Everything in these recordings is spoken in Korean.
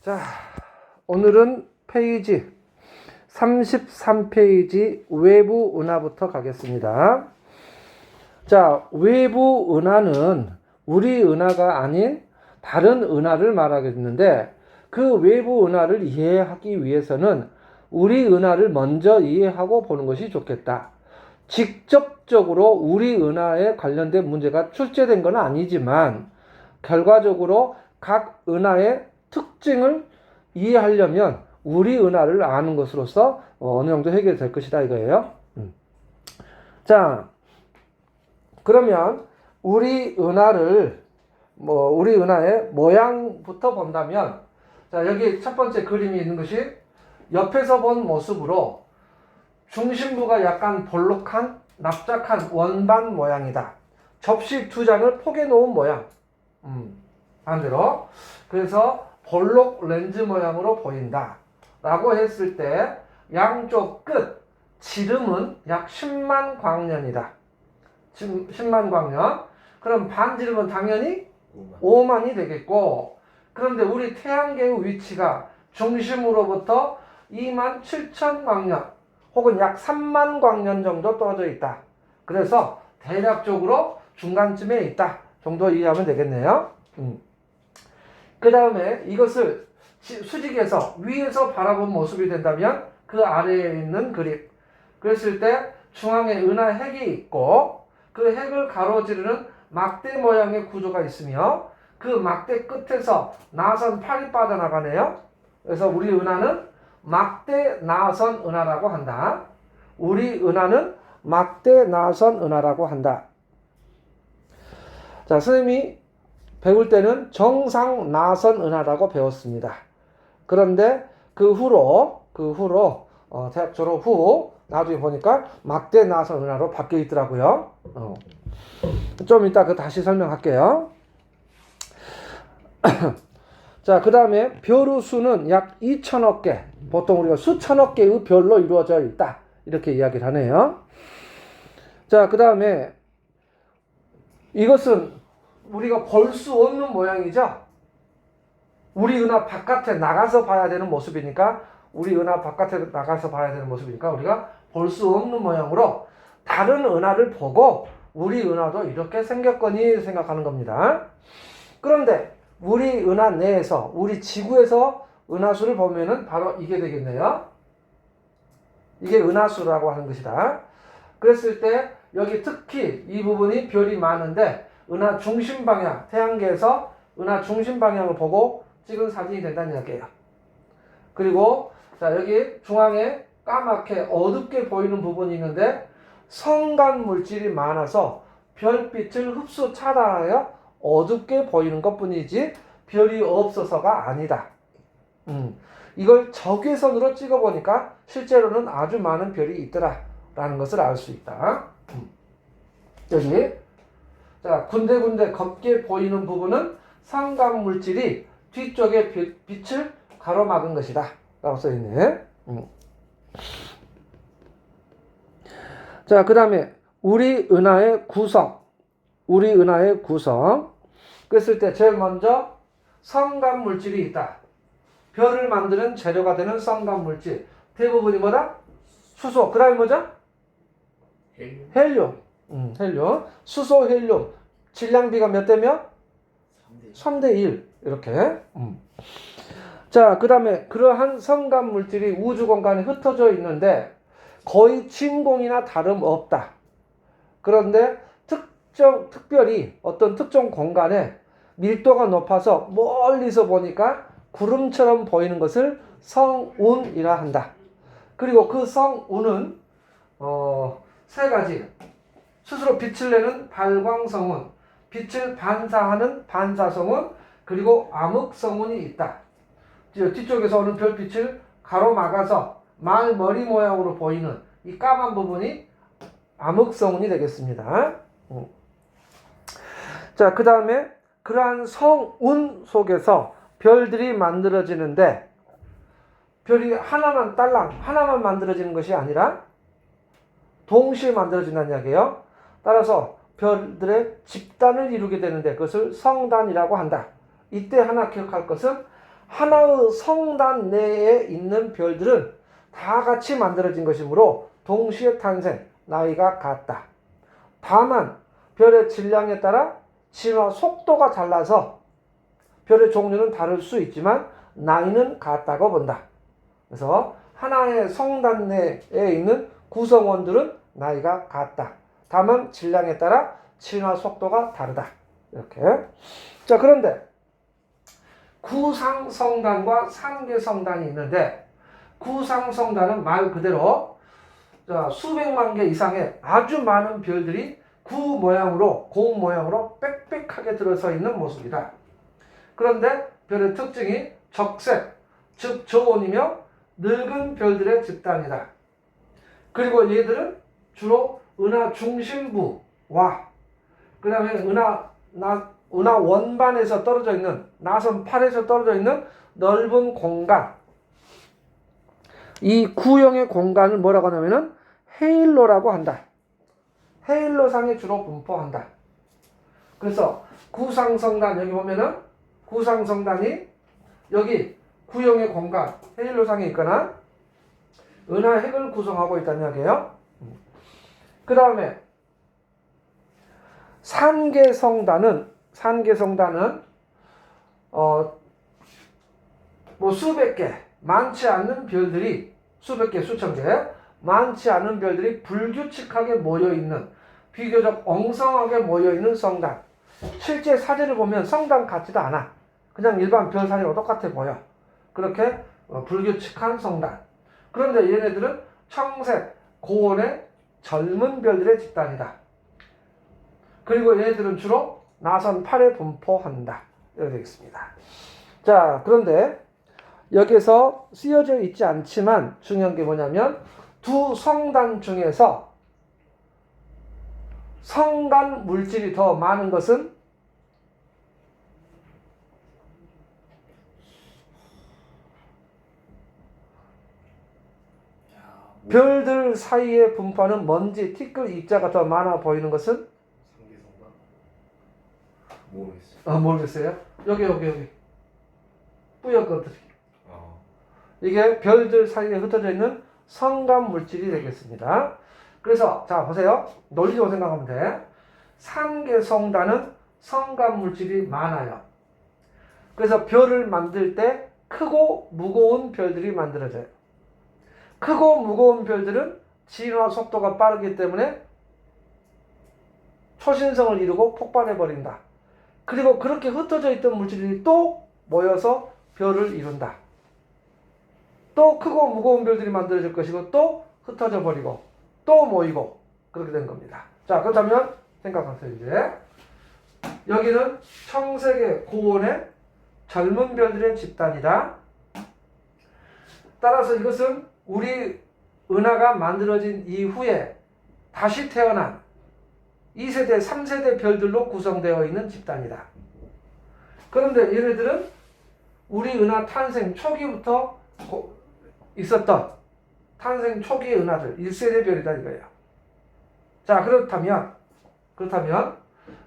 자, 오늘은 페이지 33페이지 외부 은하부터 가겠습니다. 자, 외부 은하는 우리 은하가 아닌 다른 은하를 말하겠는데, 그 외부 은하를 이해하기 위해서는 우리 은하를 먼저 이해하고 보는 것이 좋겠다. 직접적으로 우리 은하에 관련된 문제가 출제된 건 아니지만 결과적으로 각 은하의 특징을 이해하려면 우리 은하를 아는 것으로서 어느 정도 해결될 것이다 이거예요. 자, 그러면 우리 은하의 모양부터 본다면, 자, 여기 첫 번째 그림이 있는 것이 옆에서 본 모습으로 중심부가 약간 볼록한 납작한 원반 모양이다. 접시 두 장을 포개 놓은 모양. 반대로. 그래서 볼록 렌즈 모양으로 보인다 라고 했을 때 양쪽 끝 지름은 약 10만 광년이다. 10만 광년. 그럼 반지름은 당연히 5만이 되겠고, 그런데 우리 태양계의 위치가 중심으로부터 2만 7천 광년 혹은 약 3만 광년 정도 떨어져 있다. 그래서 대략적으로 중간쯤에 있다 정도 이해하면 되겠네요. 그 다음에 이것을 수직에서 위에서 바라본 모습이 된다면 그 아래에 있는 그림. 그랬을 때 중앙에 은하 핵이 있고 그 핵을 가로지르는 막대 모양의 구조가 있으며 그 막대 끝에서 나선 팔이 빠져나가네요. 그래서 우리 은하는 막대 나선 은하라고 한다. 우리 은하는 막대 나선 은하라고 한다. 자, 선생님이 배울 때는 정상 나선 은하라고 배웠습니다. 그런데 그 후로 대학 졸업 후 나중에 보니까 막대 나선 은하로 바뀌어 있더라고요. 좀 이따 다시 설명할게요. 자, 그 다음에 별의 수는 약 2천억 개, 보통 우리가 수천억 개의 별로 이루어져 있다 이렇게 이야기를 하네요. 자, 그 다음에 이것은 우리가 볼 수 없는 모양이죠. 우리 은하 바깥에 나가서 봐야 되는 모습이니까 우리가 볼 수 없는 모양으로 다른 은하를 보고 우리 은하도 이렇게 생겼거니 생각하는 겁니다. 그런데 우리 은하 내에서, 우리 지구에서 은하수를 보면은 바로 이게 되겠네요. 이게 은하수라고 하는 것이다. 그랬을 때 여기 특히 이 부분이 별이 많은데 은하 중심 방향, 태양계에서 은하 중심 방향을 보고 찍은 사진이 된다는 이야기예요. 그리고 자, 여기 중앙에 까맣게 어둡게 보이는 부분이 있는데 성간 물질이 많아서 별빛을 흡수 차단하여 어둡게 보이는 것뿐이지 별이 없어서가 아니다. 이걸 적외선으로 찍어보니까 실제로는 아주 많은 별이 있더라라는 것을 알 수 있다. 여기 자, 군데군데 검게 보이는 부분은 성간 물질이 뒤쪽에 빛을 가로막은 것이다 라고 써있네. 자, 그 다음에 우리 은하의 구성. 그랬을 때 제일 먼저 성간 물질이 있다. 별을 만드는 재료가 되는 성간 물질. 대부분이 뭐다? 수소. 그 다음에 뭐죠? 헬륨. 헬륨. 수소, 헬륨. 질량비가 몇 대 몇? 3대 1. 이렇게. 자, 그 다음에 그러한 성간 물질이 우주 공간에 흩어져 있는데 거의 진공이나 다름없다. 그런데 특별히 어떤 특정 공간에 밀도가 높아서 멀리서 보니까 구름처럼 보이는 것을 성운이라 한다. 그리고 그 성운은 세 가지. 스스로 빛을 내는 발광성운, 빛을 반사하는 반사성운, 그리고 암흑성운이 있다. 뒤쪽에서 오는 별빛을 가로막아서 말머리 모양으로 보이는 이 까만 부분이 암흑성운이 되겠습니다. 자, 그 다음에 그러한 성운 속에서 별들이 만들어지는데 별이 하나만 만들어지는 것이 아니라 동시에 만들어진다는 이야기예요. 따라서 별들의 집단을 이루게 되는데 그것을 성단이라고 한다. 이때 하나 기억할 것은 하나의 성단 내에 있는 별들은 다 같이 만들어진 것이므로 동시에 탄생, 나이가 같다. 다만 별의 질량에 따라 진화 속도가 달라서 별의 종류는 다를 수 있지만 나이는 같다고 본다. 그래서 하나의 성단 내에 있는 구성원들은 나이가 같다. 다만 질량에 따라 진화 속도가 다르다. 이렇게. 자, 그런데 구상성단과 상계성단이 있는데, 구상성단은 말 그대로 수백만 개 이상의 아주 많은 별들이 구 모양으로, 공 모양으로 빽빽하게 들어서 있는 모습이다. 그런데 별의 특징이 적색, 즉 저온이며 늙은 별들의 집단이다. 그리고 얘들은 주로 은하 중심부와 그 다음에 은하 원반에서 떨어져 있는, 나선 8에서 떨어져 있는 넓은 공간, 이 구형의 공간을 뭐라고 하냐면은 헤일로라고 한다. 헤일로상에 주로 분포한다. 그래서 구상성단, 여기 보면은 구상성단이 여기 구형의 공간, 헤일로상에 있거나 은하핵을 구성하고 있다는 이야기예요. 그 다음에 산계성단은 뭐 수백 개, 많지 않은 별들이, 수백 개, 수천 개, 많지 않은 별들이 불규칙하게 모여있는, 비교적 엉성하게 모여있는 성단. 실제 사진을 보면 성단 같지도 않아. 그냥 일반 별 사진과 똑같아 보여. 그렇게 불규칙한 성단. 그런데 얘네들은 청색, 고온의 젊은 별들의 집단이다. 그리고 얘네들은 주로 나선 8에 분포한다. 이렇게 되어 있습니다. 자, 그런데 여기서 쓰여져 있지 않지만 중요한 게 뭐냐면 두 성단 중에서 성간 물질이 더 많은 것은 별들 사이에 분포하는 먼지, 티끌 입자가 더 많아 보이는 것은? 모르겠어요. 모르겠어요? 여기. 뿌옇거들이. 이게 별들 사이에 흩어져 있는 성간 물질이 되겠습니다. 그래서 자 보세요. 논리적으로 생각하면 돼. 산계성단은 성간 물질이 많아요. 그래서 별을 만들 때 크고 무거운 별들이 만들어져요. 크고 무거운 별들은 진화 속도가 빠르기 때문에 초신성을 이루고 폭발해버린다. 그리고 그렇게 흩어져 있던 물질이 또 모여서 별을 이룬다. 또 크고 무거운 별들이 만들어질 것이고 또 흩어져 버리고 또 모이고 그렇게 된 겁니다. 자, 그렇다면 생각하세요. 이제 여기는 청색의 고온의 젊은 별들의 집단이다. 따라서 이것은 우리 은하가 만들어진 이후에 다시 태어난 2세대, 3세대 별들로 구성되어 있는 집단이다. 그런데 얘네들은 우리 은하 탄생 초기부터 있었던 탄생 초기의 은하들, 1세대 별이다 이거예요. 자, 그렇다면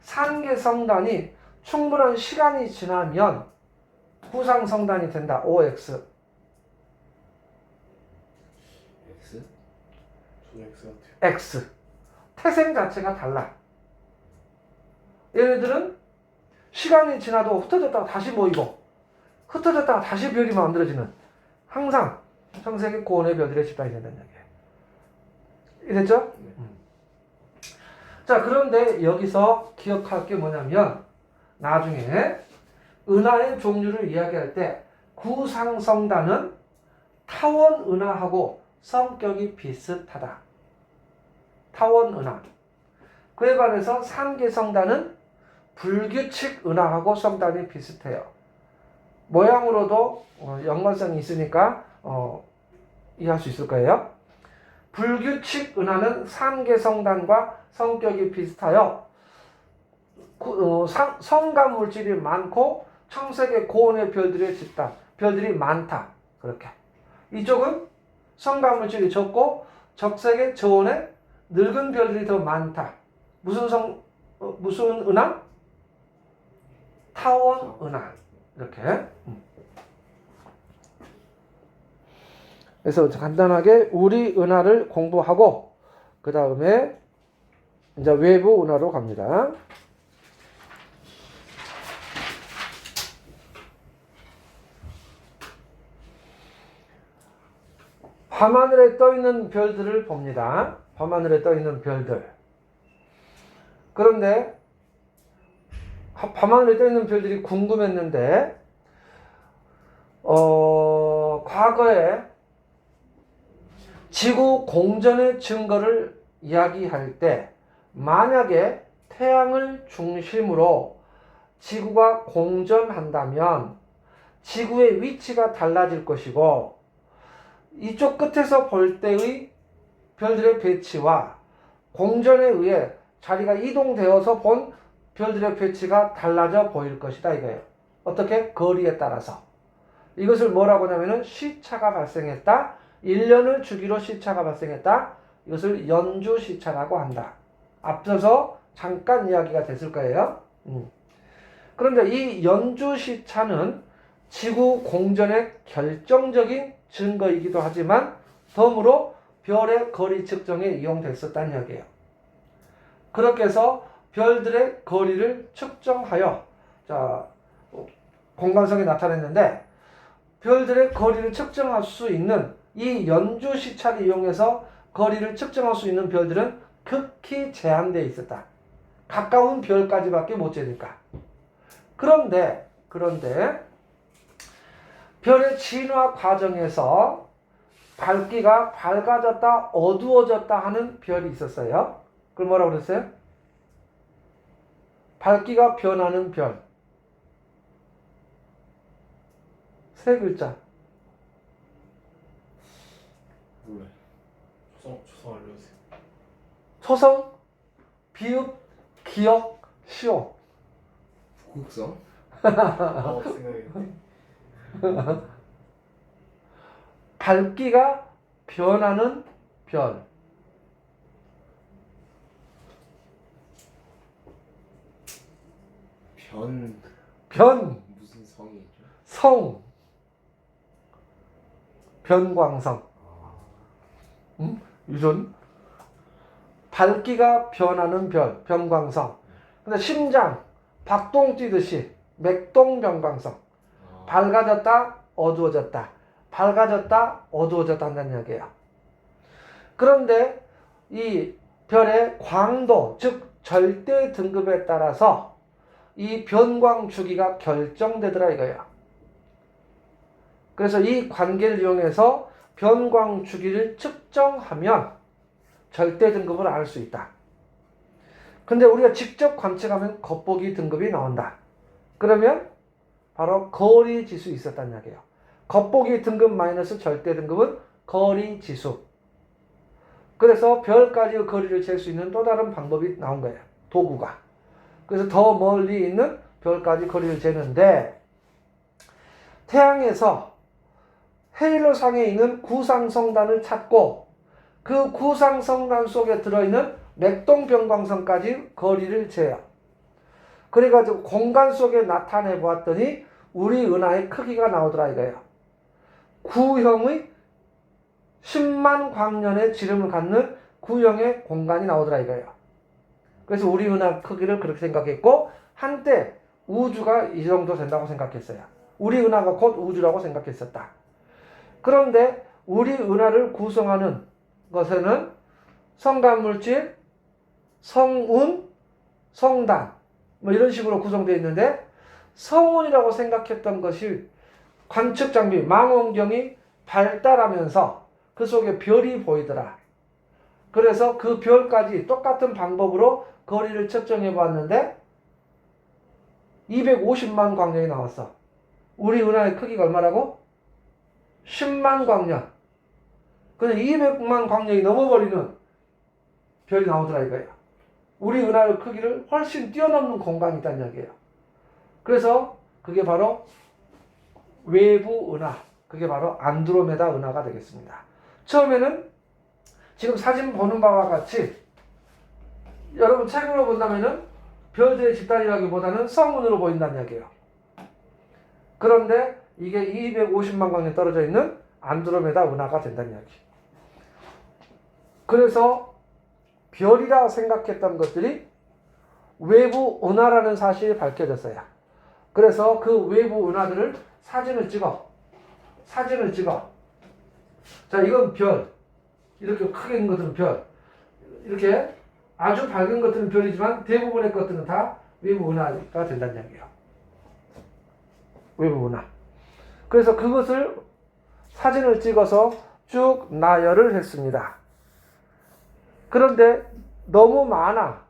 산계성단이 충분한 시간이 지나면 구상성단이 된다. OX. X. 태생 자체가 달라. 얘네들은 시간이 지나도 흩어졌다가 다시 모이고 흩어졌다가 다시 별이 만들어지는 항상 청색의 고온의 별들의 집단이 된다는 얘기예요. 이랬죠? 자, 그런데 여기서 기억할 게 뭐냐면 나중에 은하의 종류를 이야기할 때 구상성단은 타원 은하하고 성격이 비슷하다. 타원 은하. 그에 반해서 산계성단은 불규칙 은하하고 성단이 비슷해요. 모양으로도 연관성이 있으니까 이해할 수 있을 거예요. 불규칙 은하는 산계성단과 성격이 비슷하여 성간 물질이 많고 청색의 고온의 별들의 집단, 별들이 많다. 그렇게. 이쪽은 성간 물질이 적고 적색의 저온의 늙은 별들이 더 많다. 무슨 은하? 타원 은하. 이렇게. 그래서 간단하게 우리 은하를 공부하고 그 다음에 이제 외부 은하로 갑니다. 밤하늘에 떠 있는 별들을 봅니다. 밤하늘에 떠 있는 별들. 그런데 밤하늘에 떠 있는 별들이 궁금했는데 과거에 지구 공전의 증거를 이야기할 때 만약에 태양을 중심으로 지구가 공전한다면 지구의 위치가 달라질 것이고 이쪽 끝에서 볼 때의 별들의 배치와 공전에 의해 자리가 이동되어서 본 별들의 배치가 달라져 보일 것이다 이거예요. 어떻게? 거리에 따라서. 이것을 뭐라고 하냐면은 시차가 발생했다. 1년을 주기로 시차가 발생했다. 이것을 연주시차라고 한다. 앞서서 잠깐 이야기가 됐을 거예요. 그런데 이 연주시차는 지구 공전의 결정적인 증거이기도 하지만 덤으로 별의 거리 측정에 이용됐었다는 이야기예요. 그렇게 해서 별들의 거리를 측정하여 공간성이 나타냈는데 별들의 거리를 측정할 수 있는 이 연주시차를 이용해서 거리를 측정할 수 있는 별들은 극히 제한되어 있었다. 가까운 별까지밖에 못 재니까. 그런데 별의 진화 과정에서 밝기가 밝아졌다 어두워졌다 하는 별이 있었어요. 그걸 뭐라고 그랬어요? 밝기가 변하는 별. 세 글자. 몰라요. 초성 알려주세요. 초성, 비읍, 기역, 시옷. 국성? 생각했네. 밝기가 변하는 별. 변. 무슨 성이죠? 성. 변광성. 이런 밝기가 변하는 별, 변광성. 근데 심장, 박동 뛰듯이 맥동 변광성. 밝아졌다, 어두워졌다. 밝아졌다, 어두워졌다 한다는 이야기예요. 그런데 이 별의 광도, 즉 절대 등급에 따라서 이 변광 주기가 결정되더라 이거예요. 그래서 이 관계를 이용해서 변광 주기를 측정하면 절대 등급을 알 수 있다. 근데 우리가 직접 관측하면 겉보기 등급이 나온다. 그러면 바로 거리 지수 있었다는 이야기예요. 겉보기 등급 마이너스 절대 등급은 거리 지수. 그래서 별까지의 거리를 잴 수 있는 또 다른 방법이 나온 거예요. 도구가. 그래서 더 멀리 있는 별까지 거리를 재는데 태양에서 헤일로상에 있는 구상성단을 찾고 그 구상성단 속에 들어있는 맥동변광성까지 거리를 재요. 그래가지고 공간 속에 나타내 보았더니 우리 은하의 크기가 나오더라 이거예요. 구형의 10만 광년의 지름을 갖는 구형의 공간이 나오더라 이거예요. 그래서 우리 은하 크기를 그렇게 생각했고 한때 우주가 이 정도 된다고 생각했어요. 우리 은하가 곧 우주라고 생각했었다. 그런데 우리 은하를 구성하는 것에는 성간물질, 성운, 성단 뭐 이런 식으로 구성되어 있는데 성운이라고 생각했던 것이 관측 장비 망원경이 발달하면서 그 속에 별이 보이더라. 그래서 그 별까지 똑같은 방법으로 거리를 측정해 보았는데 250만 광년이 나왔어. 우리 은하의 크기가 얼마라고? 10만 광년. 근데 200만 광년이 넘어버리는 별이 나오더라 이거예요. 우리 은하의 크기를 훨씬 뛰어넘는 공간이 있다는 이야기예요. 그래서 그게 바로 외부 은하, 그게 바로 안드로메다 은하가 되겠습니다. 처음에는 지금 사진 보는 바와 같이 여러분 책으로 본다면은 별들의 집단이라기보다는 성운으로 보인다는 이야기예요. 그런데 이게 250만 광년 떨어져 있는 안드로메다 은하가 된다는 이야기. 그래서 별이라 생각했던 것들이 외부 은하라는 사실이 밝혀졌어요. 그래서 그 외부 은하들을 사진을 찍어. 자, 이건 별. 이렇게 크게 있는 것들은 별. 이렇게 아주 밝은 것들은 별이지만 대부분의 것들은 다 외부 은하가 된다는 이야기예요. 외부 은하. 그래서 그것을 사진을 찍어서 쭉 나열을 했습니다. 그런데 너무 많아.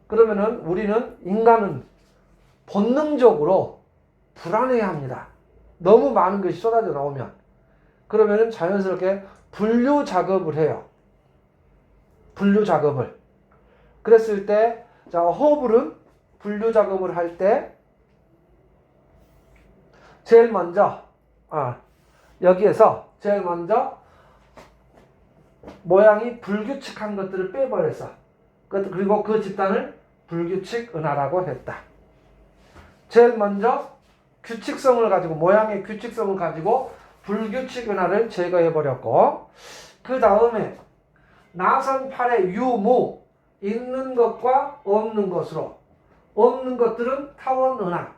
그러면은 우리는 인간은 본능적으로 불안해합니다. 너무 많은 것이 쏟아져 나오면. 그러면은 자연스럽게 분류 작업을 해요. 분류 작업을. 그랬을 때, 자, 허블은 분류 작업을 할 때, 제일 먼저, 여기에서 제일 먼저 모양이 불규칙한 것들을 빼버렸어. 그리고 그 집단을 불규칙 은하라고 했다. 제일 먼저 규칙성을 가지고, 모양의 규칙성을 가지고 불규칙 은하를 제거해버렸고, 그 다음에 나선팔의 유무, 있는 것과 없는 것으로, 없는 것들은 타원 은하,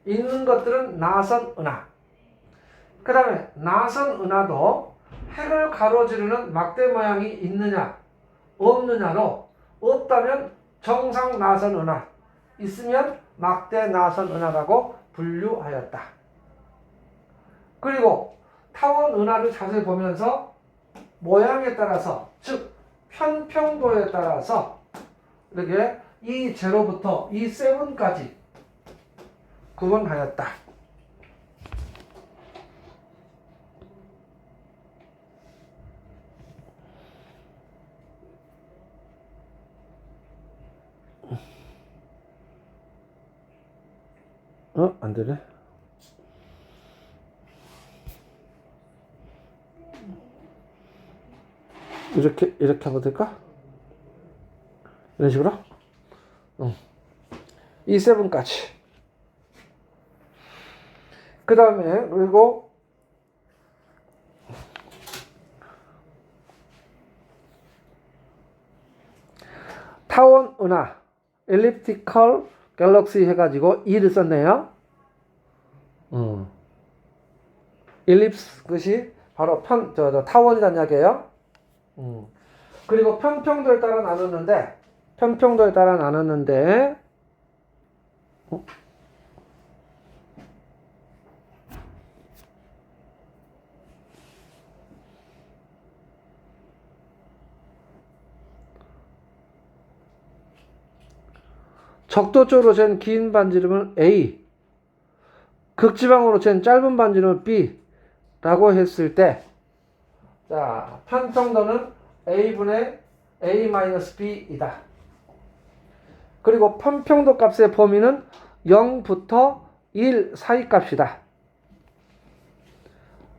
있는 것들은 나선 은하. 그 다음에 나선 은하도 핵을 가로지르는 막대 모양이 있느냐 없느냐로, 없다면 정상 나선 은하, 있으면 막대 나선 은하라고 분류하였다. 그리고 타원 은하를 자세히 보면서 모양에 따라서, 즉 편평도에 따라서 이렇게 E0부터 E7까지 구분하였다. 안 되네. 이렇게 하면 될까? 이런 식으로? E7까지. 그 다음에, 그리고, 타원 은하, 엘립티컬 갤럭시 해가지고 E를 썼네요. 엘립스, 그것이 바로 타원이라는 이야기예요. 그리고 편평도에 따라 나눴는데, 적도적으로 잰 긴 반지름은 A, 극지방으로 잰 짧은 반지름은 B라고 했을 때, 자, 편평도는 A분의 A-B이다. 그리고 편평도 값의 범위는 0부터 1 사이 값이다.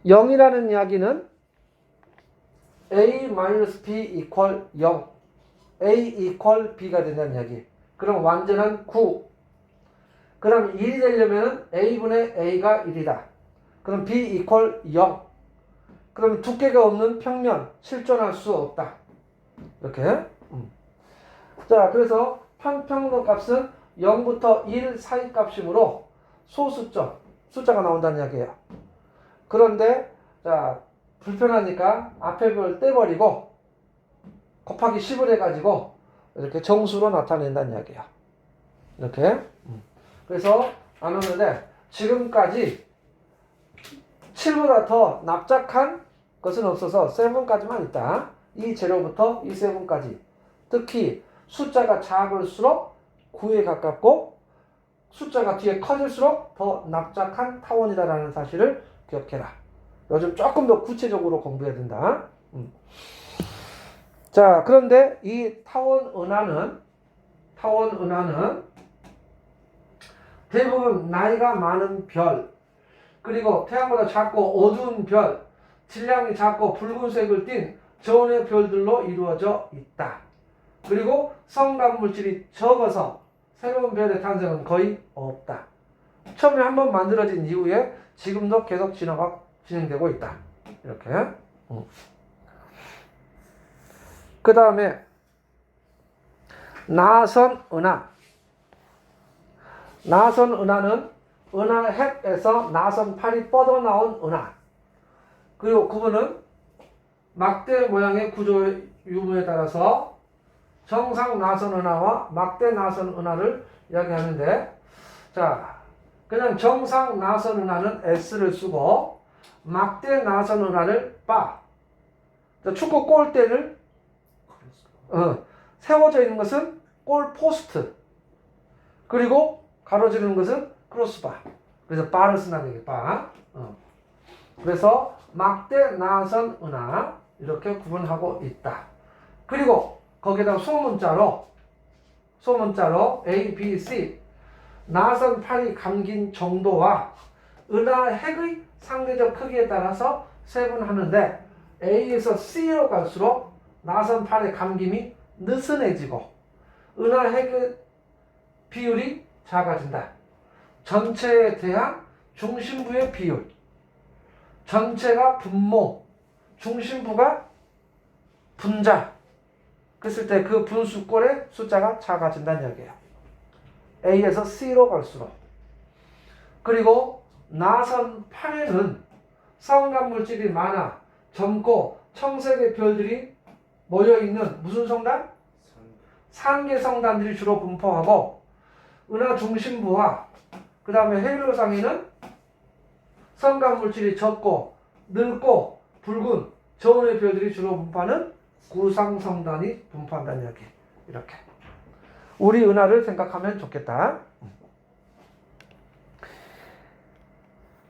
0이라는 이야기는 A-B equal 0, A equal B가 된다는 이야기. 그럼 완전한 9. 그럼 1이 되려면 A분의 A가 1이다. 그럼 B equal 0. 그럼 두께가 없는 평면, 실존할 수 없다. 이렇게. 자, 그래서 편평도 값은 0부터 1 사이 값이므로 소수점, 숫자가 나온다는 이야기예요. 그런데, 자, 불편하니까 앞에 별 떼버리고 곱하기 10을 해가지고 이렇게 정수로 나타낸다는 이야기예요. 이렇게. 그래서 나눴는데, 지금까지 7보다 더 납작한 것은 없어서 7까지만 있다. E0부터 E7까지. 특히 숫자가 작을수록 9에 가깝고 숫자가 뒤에 커질수록 더 납작한 타원이다라는 사실을 기억해라. 요즘 조금 더 구체적으로 공부해야 된다. 자, 그런데 이 타원 은하는 대부분 나이가 많은 별, 그리고 태양보다 작고 어두운 별, 질량이 작고 붉은색을 띤 전의 별들로 이루어져 있다. 그리고 성간 물질이 적어서 새로운 별의 탄생은 거의 없다. 처음에 한번 만들어진 이후에 지금도 계속 진화가 진행되고 있다. 이렇게. 그 다음에 나선 은하. 나선 은하는 은하 핵에서 나선 팔이 뻗어나온 은하. 그리고 그거는 막대 모양의 구조의 유무에 따라서 정상 나선 은하와 막대 나선 은하를 이야기하는데, 자, 그냥 정상 나선 은하는 S를 쓰고 막대 나선 은하를 바. 축구 골대를 세워져 있는 것은 골 포스트. 그리고 가로지르는 것은 크로스바. 그래서 바를 쓴다는 얘기예요. 바. 그래서 막대 나선 은하 이렇게 구분하고 있다. 그리고 거기다가 소문자로 A, B, C 나선 팔이 감긴 정도와 은하 핵의 상대적 크기에 따라서 세분하는데, A에서 C로 갈수록 나선 팔의 감김이 느슨해지고 은하 핵의 비율이 작아진다. 전체에 대한 중심부의 비율. 전체가 분모, 중심부가 분자. 그랬을 때 그 분수꼴의 숫자가 작아진다는 이야기예요. A에서 C로 갈수록. 그리고 나선 8에는 성간 물질이 많아 젊고 청색의 별들이 모여있는 무슨 성단? 산계 성단들이 주로 분포하고, 은하 중심부와 그 다음에 헬로상에는 성간 물질이 적고 늙고 붉은 저온의 별들이 주로 분포하는 구상성단이 분포한다는 이야기. 이렇게 우리 은하를 생각하면 좋겠다.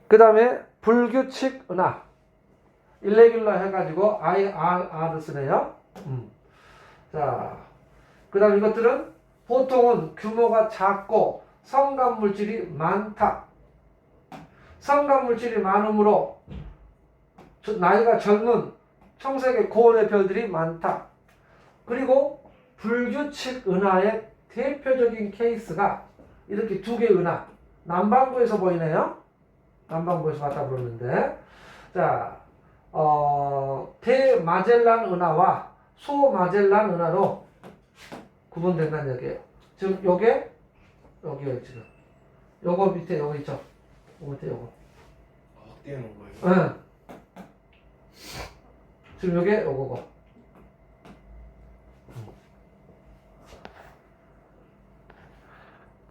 그 다음에 불규칙 은하, 일레귤러 해가지고 IRR을 쓰네요. 자, 그 다음 이것들은 보통은 규모가 작고 성간 물질이 많다. 성간 물질이 많으므로 나이가 젊은 청색의 고온의 별들이 많다. 그리고 불규칙 은하의 대표적인 케이스가 이렇게 두 개의 은하. 남반구에서 보이네요. 남반구에서 봤다 그러는데, 자, 대마젤란 은하와 소마젤란 은하로 구분된다는 얘기예요. 지금 요게 여기에 지금 요거 밑에 요거 있죠. 요거 밑에 요거. 확대해 놓은 거예요? 응. 지금 요게 요거고.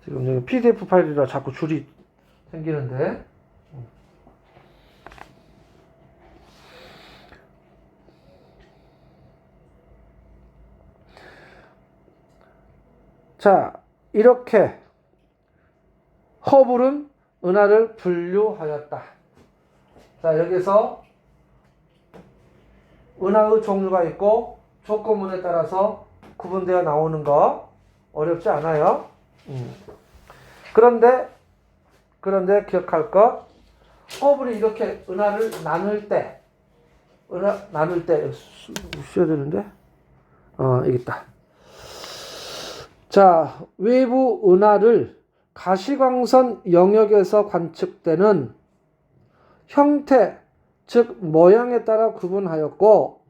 지금 여기 PDF 파일이라 자꾸 줄이 생기는데. 자, 이렇게 허블은 은하를 분류하였다. 자, 여기서 은하의 종류가 있고 조건문에 따라서 구분되어 나오는 거 어렵지 않아요. 그런데 기억할 것, 허블이 이렇게 은하를 나눌 때 써야 되는데, 여기 있다. 자, 외부 은하를 가시광선 영역에서 관측되는 형태, 즉 모양에 따라 구분하였고,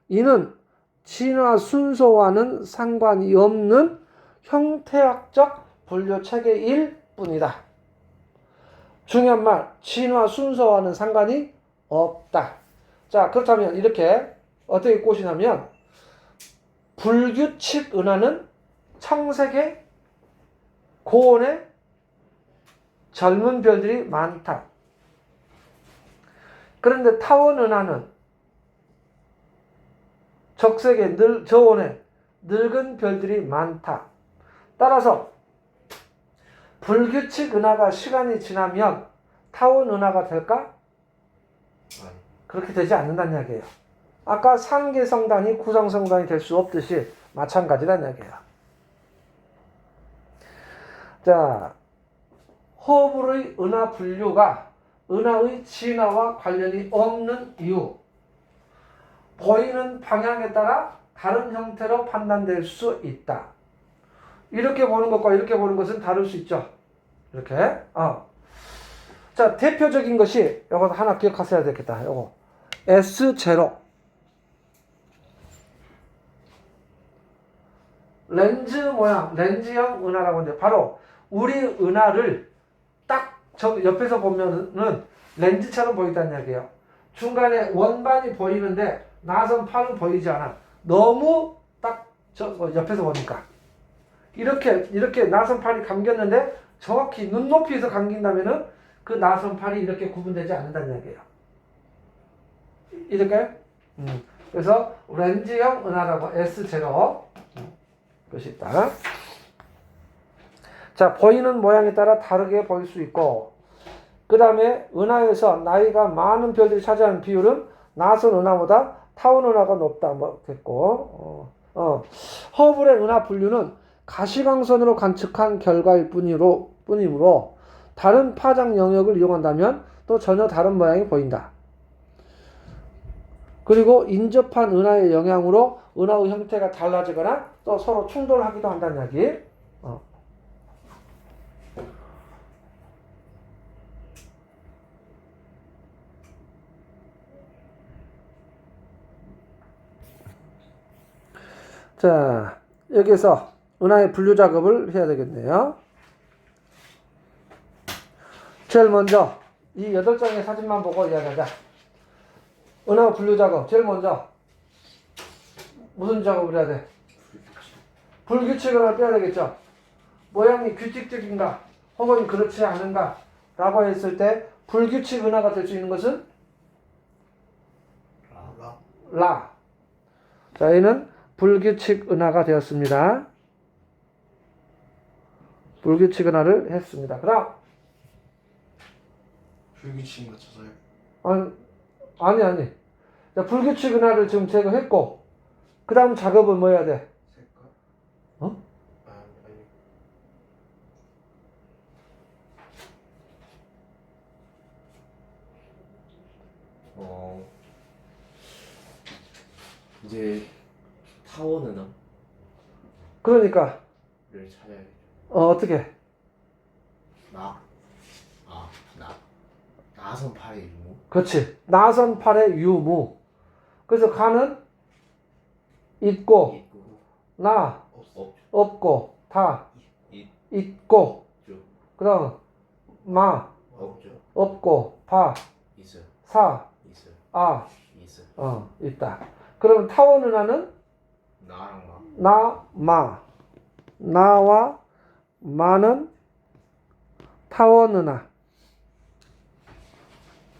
이는 진화 순서와는 상관이 없는 형태학적 분류 체계일 뿐이다. 중요한 말, 진화 순서와는 상관이 없다. 자, 그렇다면 이렇게 어떻게 꼬시냐면, 불규칙 은하는 청색의 고온의 젊은 별들이 많다. 그런데 타원 은하는 적색의 저온의 늙은 별들이 많다. 따라서 불규칙 은하가 시간이 지나면 타원 은하가 될까? 그렇게 되지 않는다는 이야기예요. 아까 상계성단이 구성성단이 될 수 없듯이 마찬가지라는 이야기예요. 자, 허블의 은하 분류가 은하의 진화와 관련이 없는 이유. 보이는 방향에 따라 다른 형태로 판단될 수 있다. 이렇게 보는 것과 이렇게 보는 것은 다를 수 있죠. 이렇게. 자, 대표적인 것이 이거 하나 기억하셔야 되겠다. 이거 S0 렌즈 모양, 렌즈형 은하라고 하는데 바로 우리 은하를 딱 저 옆에서 보면은 렌즈처럼 보인다는 이야기예요. 중간에 원반이 보이는데 나선 팔은 보이지 않아. 너무 딱 저 옆에서 보니까 이렇게 나선 팔이 감겼는데 정확히 눈높이에서 감긴다면은 그 나선 팔이 이렇게 구분되지 않는다는 이야기예요. 이럴까요? 그래서 렌즈형 은하라고 S0 것이 있다. 자, 보이는 모양에 따라 다르게 보일 수 있고, 그 다음에 은하에서 나이가 많은 별들이 차지하는 비율은 나선 은하보다 타원 은하가 높다. 뭐 됐고, 허블의 은하 분류는 가시광선으로 관측한 결과일 뿐이므로 다른 파장 영역을 이용한다면 또 전혀 다른 모양이 보인다. 그리고 인접한 은하의 영향으로 은하의 형태가 달라지거나 또 서로 충돌하기도 한다는 이야기. 자, 여기서 은하의 분류 작업을 해야 되겠네요. 제일 먼저 이 8장의 사진만 보고 이야기하자. 은하 분류 작업. 제일 먼저 무슨 작업을 해야 돼? 불규칙을 빼야 되겠죠. 모양이 규칙적인가 혹은 그렇지 않은가 라고 했을 때 불규칙 은하가 될 수 있는 것은 라. 자, 얘는 불규칙 은하가 되었습니다. 불규칙 은하를 했습니다. 그다음 불규칙 맞춰서요? 아니. 자, 불규칙 은하를 지금 제거했고, 그 다음 작업은 뭐 해야 돼? 색깔? 어? 이제 타원은하를 그러니까 찾아야겠죠. 어떻게? 나선 팔의 유무. 그렇지. 나선 팔의 유무. 그래서 가는 있고 나 없고 다 있고 그 다음 마 없고 바 사 아 있다. 그러면 타원 은하는 나와 마는 타원 은하.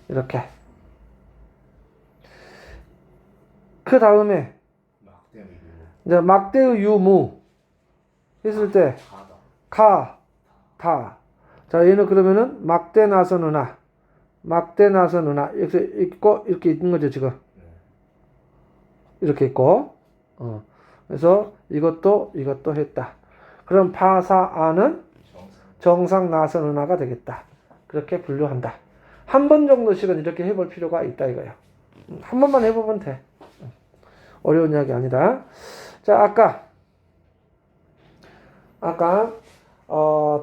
이렇게. 그 다음에 이제 막대의 유무 했을 때 다. 자, 얘는 그러면은 막대 나선 은하 이렇게 있고 이렇게 있는 거죠 지금. 이렇게 있고. 그래서 이것도 했다. 그럼 파사아는 정상 나선 은하가 되겠다. 그렇게 분류한다. 한 번 정도씩은 이렇게 해볼 필요가 있다 이거예요. 한 번만 해보면 돼. 어려운 이야기 아니다. 자, 아까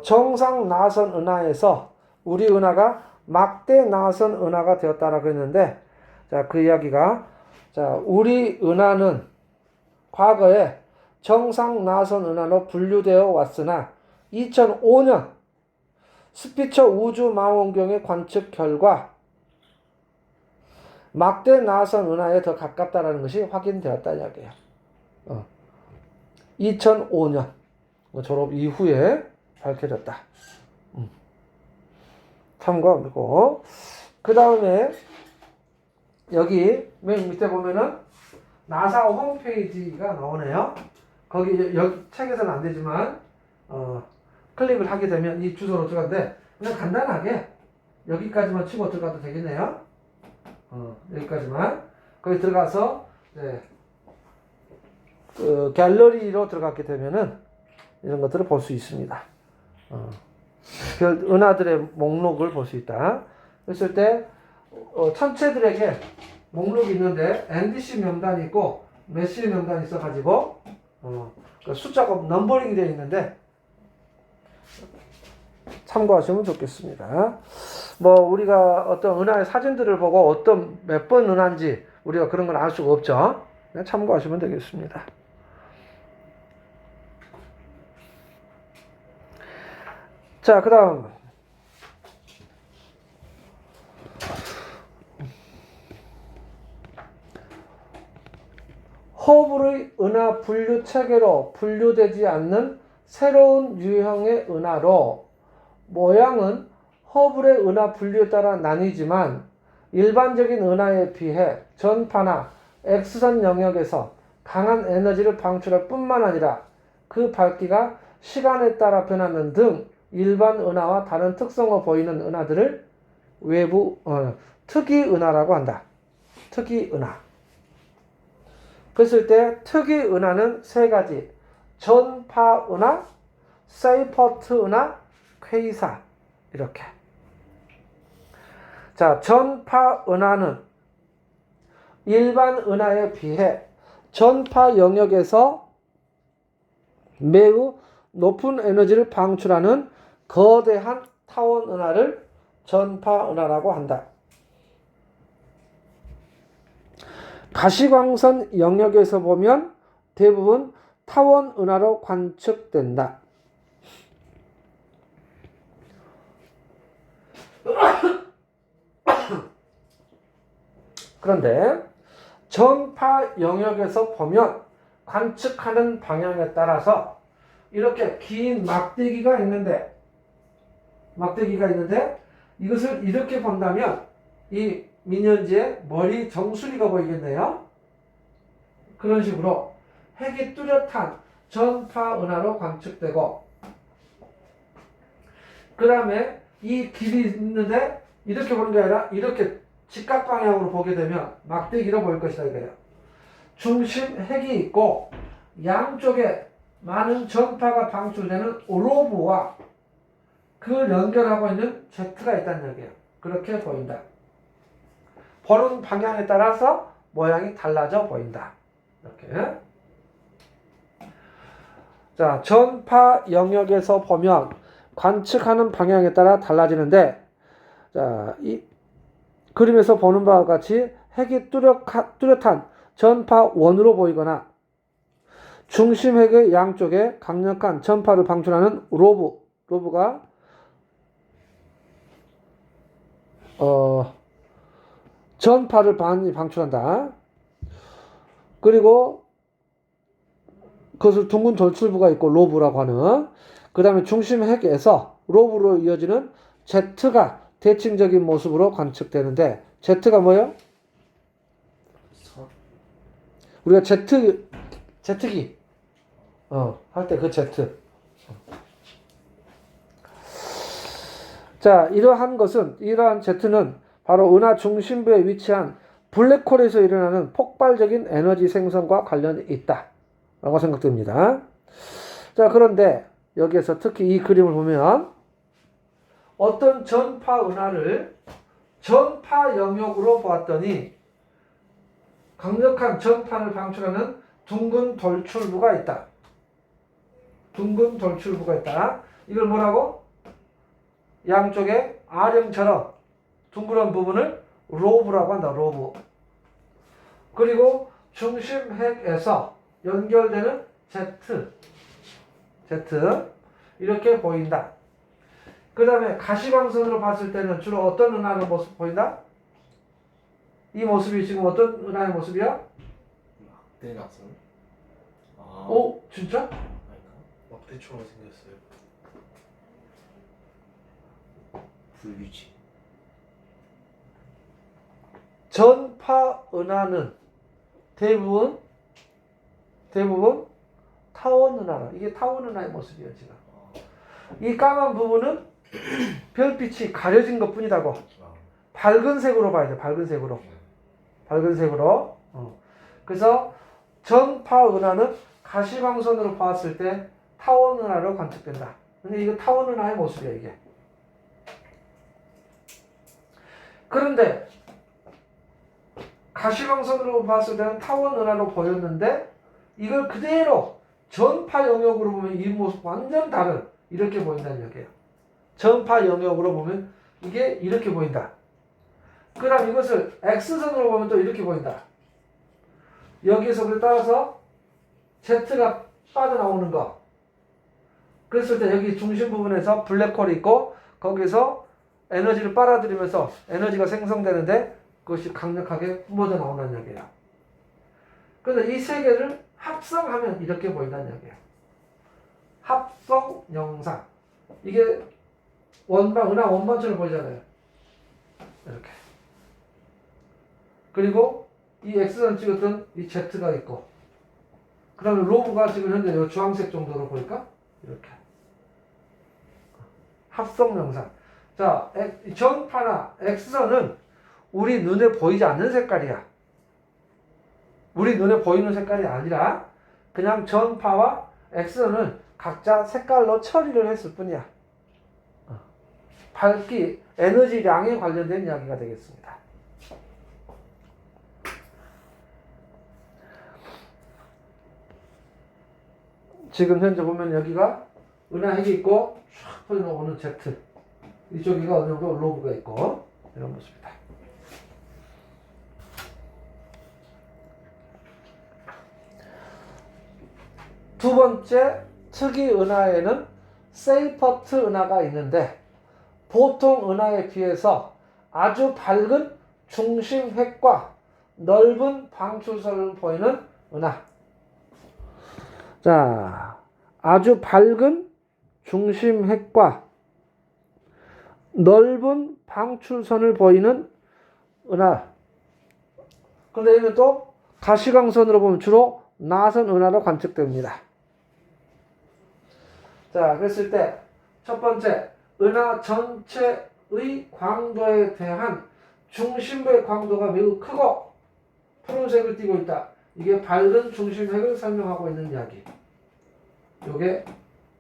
정상 나선 은하에서 우리 은하가 막대 나선 은하가 되었다라고 했는데, 자, 그 이야기가, 자, 우리 은하는 과거에 정상 나선 은하로 분류되어 왔으나 2005년 스피처 우주망원경의 관측 결과 막대 나선 은하에 더 가깝다라는 것이 확인되었다 이야기예요. 2005년 졸업 이후에 밝혀졌다. 참고하고, 그 다음에 여기 맨 밑에 보면은 나사 홈페이지가 나오네요. 거기 여기 책에서는 안 되지만 클릭을 하게 되면 이 주소로 들어가는데, 그냥 간단하게 여기까지만 치고 들어가도 되겠네요. 여기까지만. 거기 들어가서 그 갤러리로 들어가게 되면은 이런 것들을 볼 수 있습니다. 별 은하들의 목록을 볼 수 있다. 그랬을 때 천체들에게 목록이 있는데 NDC 명단이 있고 메시 명단이 있어가지고 그 숫자가 넘버링이 되어 있는데 참고하시면 좋겠습니다. 뭐 우리가 어떤 은하의 사진들을 보고 어떤 몇 번 은하인지 우리가 그런 건 알 수가 없죠. 그냥 참고하시면 되겠습니다. 자, 그 다음 허블의 은하 분류 체계로 분류되지 않는 새로운 유형의 은하로 모양은 허블의 은하 분류에 따라 나뉘지만 일반적인 은하에 비해 전파나 X선 영역에서 강한 에너지를 방출할 뿐만 아니라 그 밝기가 시간에 따라 변하는 등 일반 은하와 다른 특성을 보이는 은하들을 특이 은하라고 한다. 특이 은하. 그랬을 때 특이 은하는 세 가지. 전파 은하, 세이퍼트 은하, 퀘이사. 이렇게. 자, 전파 은하는 일반 은하에 비해 전파 영역에서 매우 높은 에너지를 방출하는 거대한 타원 은하를 전파 은하라고 한다. 가시광선 영역에서 보면 대부분 타원 은하로 관측된다. 그런데 전파 영역에서 보면 관측하는 방향에 따라서 이렇게 긴 막대기가 있는데 이것을 이렇게 본다면 이 민현지의 머리 정수리가 보이겠네요. 그런 식으로 핵이 뚜렷한 전파 은하로 관측되고, 그 다음에 이 길이 있는데 이렇게 보는 게 아니라 이렇게 직각 방향으로 보게 되면 막대기로 보일 것이다 이거예요. 중심 핵이 있고 양쪽에 많은 전파가 방출되는 로브와 그걸 연결하고 있는 Z가 있다는 얘기예요. 그렇게 보인다. 보는 방향에 따라서 모양이 달라져 보인다. 이렇게. 자, 전파 영역에서 보면 관측하는 방향에 따라 달라지는데, 자, 이 그림에서 보는 바와 같이 핵이 뚜렷한 전파 원으로 보이거나 중심 핵의 양쪽에 강력한 전파를 방출하는 로브가 전파를 많이 방출한다. 그리고 그것을 둥근 돌출부가 있고 로브라고 하는, 그 다음에 중심 핵에서 로브로 이어지는 Z가 대칭적인 모습으로 관측되는데, Z가 뭐예요? 우리가 Z기 할 때 그 Z. 자, 이러한 Z는 바로 은하 중심부에 위치한 블랙홀에서 일어나는 폭발적인 에너지 생성과 관련이 있다 라고 생각됩니다. 자, 그런데 여기에서 특히 이 그림을 보면 어떤 전파 은하를 전파 영역으로 보았더니 강력한 전파를 방출하는 둥근 돌출부가 있다. 둥근 돌출부가 있다. 이걸 뭐라고? 양쪽에 R형처럼 둥그런 부분을 로브라고 한다. 로브. 그리고 중심 핵에서 연결되는 Z 이렇게 보인다. 그 다음에 가시광선으로 봤을 때는 주로 어떤 은하의 모습 보인다? 이 모습이 지금 어떤 은하의 모습이야? 막대각선. 오, 진짜? 아닌가? 막대처럼 생겼어요. 불규칙. 전파 은하는 대부분 타원 은하라. 이게 타원 은하의 모습이에요, 지금. 이 까만 부분은 별빛이 가려진 것 뿐이라고. 밝은 색으로 봐야 돼, 밝은 색으로. 그래서 전파 은하는 가시광선으로 봤을 때 타원 은하로 관측된다. 근데 이거 타원 은하의 모습이야, 이게. 그런데 가시광선으로 봤을 때는 타원 은하로 보였는데 이걸 그대로 전파 영역으로 보면 이 모습 완전 다른, 이렇게 보인다는 얘기예요. 전파 영역으로 보면 이게 이렇게 보인다. 그 다음 이것을 X선으로 보면 또 이렇게 보인다. 여기에서 그래 따라서 Z가 빠져나오는 거. 그랬을 때 여기 중심 부분에서 블랙홀이 있고 거기서 에너지를 빨아들이면서 에너지가 생성되는데 그것이 강력하게 뿜어져 나온다는 얘기예요. 그런데 이 세 개를 합성하면 이렇게 보인다는 얘기예요. 합성 영상. 이게 은하 원반처럼 보이잖아요. 이렇게. 그리고 이 X선 찍었던 이 Z가 있고 그 다음에 로브가 지금 현재 이 주황색 정도로 보일까? 이렇게. 합성 영상. 자, 전파나 X선은 우리 눈에 보이지 않는 색깔이야. 우리 눈에 보이는 색깔이 아니라 그냥 전파와 X선은 각자 색깔로 처리를 했을 뿐이야. 밝기, 에너지량에 관련된 이야기가 되겠습니다. 지금 현재 보면 여기가 은하핵이 있고 쫙 퍼져나오는 Z, 이쪽이가 어느 정도 로브가 있고 이런 모습입니다. 두 번째 특이 은하에는 세이퍼트 은하가 있는데 보통 은하에 비해서 아주 밝은 중심핵과 넓은 방출선을 보이는 은하. 자, 아주 밝은 중심핵과 넓은 방출선을 보이는 은하. 그런데 이는 또 가시광선으로 보면 주로 나선 은하로 관측됩니다. 자, 그랬을 때 첫 번째, 은하 전체의 광도에 대한 중심부의 광도가 매우 크고 푸른색을 띠고 있다. 이게 밝은 중심핵을 설명하고 있는 이야기. 요게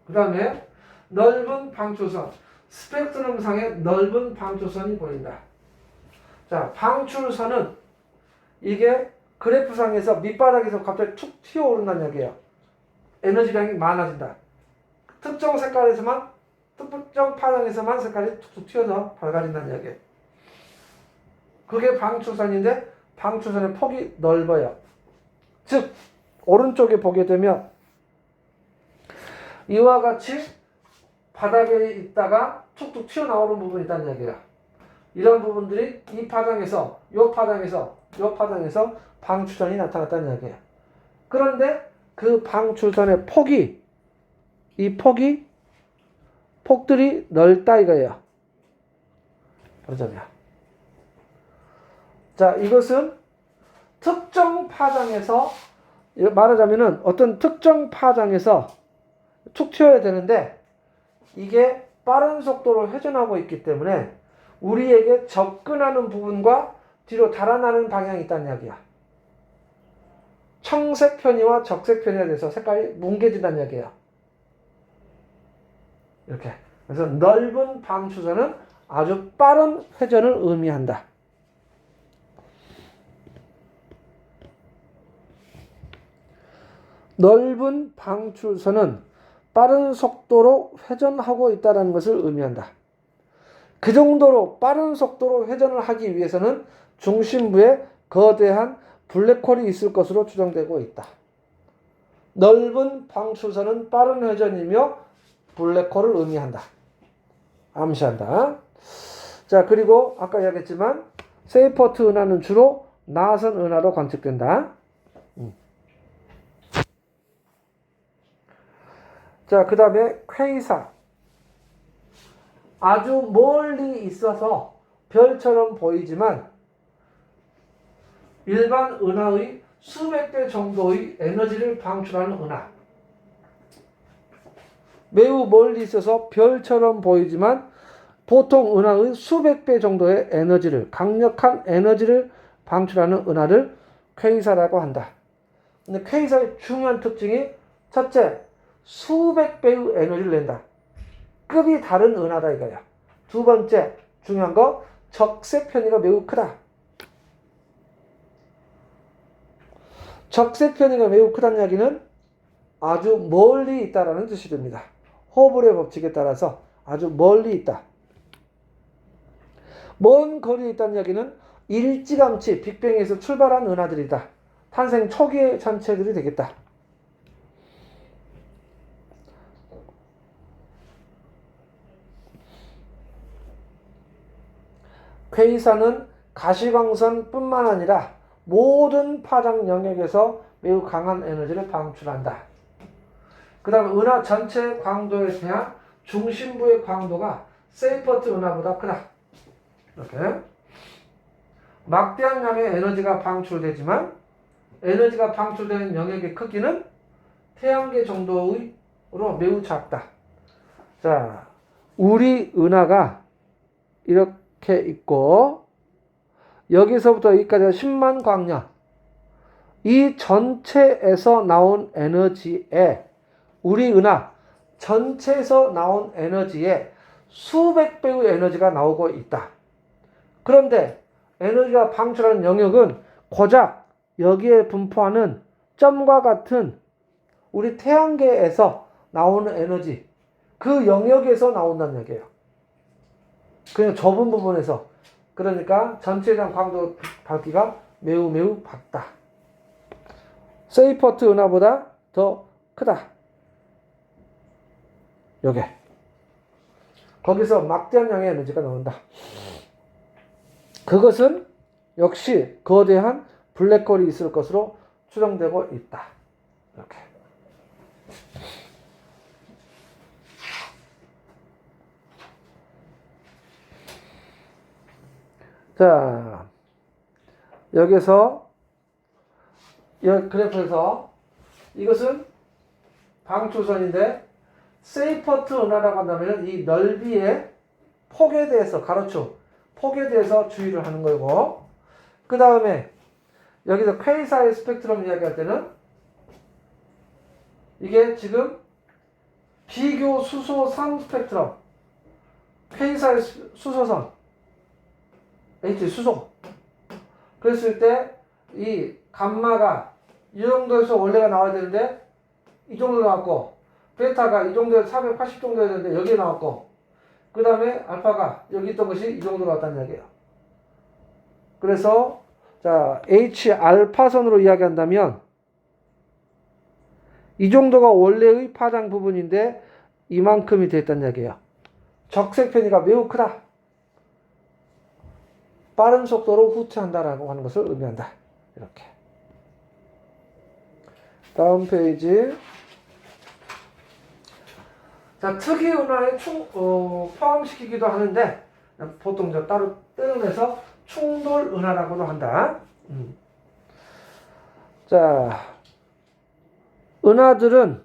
그 다음에 넓은 방출선, 스펙트럼상의 넓은 방출선이 보인다. 자, 방출선은 이게 그래프상에서 밑바닥에서 갑자기 툭 튀어오른다는 얘기예요. 에너지량이 많아진다. 특정 색깔에서만, 특정 파장에서만 색깔이 툭툭 튀어서 밝아진다는 얘기예요. 그게 방출선인데 방출선의 폭이 넓어요. 즉 오른쪽에 보게 되면 이와 같이 바닥에 있다가 툭툭 튀어나오는 부분이 있다는 얘기예요. 이런 부분들이 이 파장에서 요 파장에서 요 파장에서 방출선이 나타났다는 얘기예요. 그런데 그 방출선의 폭이 폭들이 넓다 이거예요. 그러자면 자, 이것은 특정 파장에서 말하자면은 어떤 특정 파장에서 툭 튀어야 되는데 이게 빠른 속도로 회전하고 있기 때문에 우리에게 접근하는 부분과 뒤로 달아나는 방향이 있다는 이야기야. 청색 편이와 적색 편에 대해서 색깔이 뭉개진다는 이야기예요. 이렇게. 그래서 넓은 방출선은 아주 빠른 회전을 의미한다. 넓은 방출선은 빠른 속도로 회전하고 있다는 것을 의미한다. 그 정도로 빠른 속도로 회전을 하기 위해서는 중심부에 거대한 블랙홀이 있을 것으로 추정되고 있다. 넓은 방출선은 빠른 회전이며 블랙홀을 의미한다. 암시한다. 자, 그리고 아까 이야기했지만 세이퍼트 은하는 주로 나선 은하로 관측된다. 자, 그 다음에 퀘이사. 아주 멀리 있어서 별처럼 보이지만 일반 은하의 수백 배 정도의 에너지를 방출하는 은하. 매우 멀리 있어서 별처럼 보이지만 보통 은하의 수백 배 정도의 에너지를, 강력한 에너지를 방출하는 은하를 퀘이사라고 한다. 근데 퀘이사의 중요한 특징이 첫째, 수백 배의 에너지를 낸다. 급이 다른 은하다 이거야. 두 번째, 중요한 거, 적색 편이가 매우 크다. 적색 편이가 매우 크다는 이야기는 아주 멀리 있다라는 뜻이 됩니다. 호불의 법칙에 따라서 아주 멀리 있다. 먼 거리에 있다는 이야기는 일찌감치 빅뱅에서 출발한 은하들이다. 탄생 초기의 천체들이 되겠다. 퀘이사는 가시광선뿐만 아니라 모든 파장 영역에서 매우 강한 에너지를 방출한다. 그 다음 은하 전체 광도에 대한 중심부의 광도가 세이퍼트 은하보다 크다. 이렇게 막대한 양의 에너지가 방출되지만 에너지가 방출되는 영역의 크기는 태양계 정도로 매우 작다. 자, 우리 은하가 이렇게 있고 여기서부터 여기까지가 10만 광년. 이 전체에서 나온 에너지에 우리 은하 전체에서 나온 에너지에 수백 배의 에너지가 나오고 있다. 그런데 에너지가 방출하는 영역은 고작 여기에 분포하는 점과 같은 우리 태양계에서 나오는 에너지, 그 영역에서 나온다는 얘기예요. 그냥 좁은 부분에서. 그러니까 전체에 대한 광도 밝기가 매우 밝다. 세이퍼트 은하보다 더 크다. 요게. 거기서 막대한 양의 에너지가 나온다. 그것은 역시 거대한 블랙홀이 있을 것으로 추정되고 있다. 이렇게. 자, 여기서 그래프에서 이것은 방출선인데 세이퍼트 은하라고 한다면 이 넓이의 폭에 대해서 가로축 폭에 대해서 주의를 하는 거고, 그 다음에 여기서 퀘이사의 스펙트럼 이야기할 때는 이게 지금 비교 수소선 스펙트럼, 퀘이사의 수소선 H 수소. 그랬을 때 이 감마가 이 정도에서 원래가 나와야 되는데 이 정도 나왔고, 베타가 이 정도에서 480 정도여야 되는데 여기에 나왔고, 그 다음에 알파가 여기 있던 것이 이 정도 나왔다는 얘기예요. 그래서 자, H 알파선으로 이야기한다면 이 정도가 원래의 파장 부분인데 이만큼이 됐다는 얘기예요. 적색 편이가 매우 크다. 빠른 속도로 후퇴한다라고 하는 것을 의미한다. 이렇게. 다음 페이지. 자, 특이 은하에 포함시키기도 하는데 보통 따로 떼어내서 충돌 은하라고도 한다. 자, 은하들은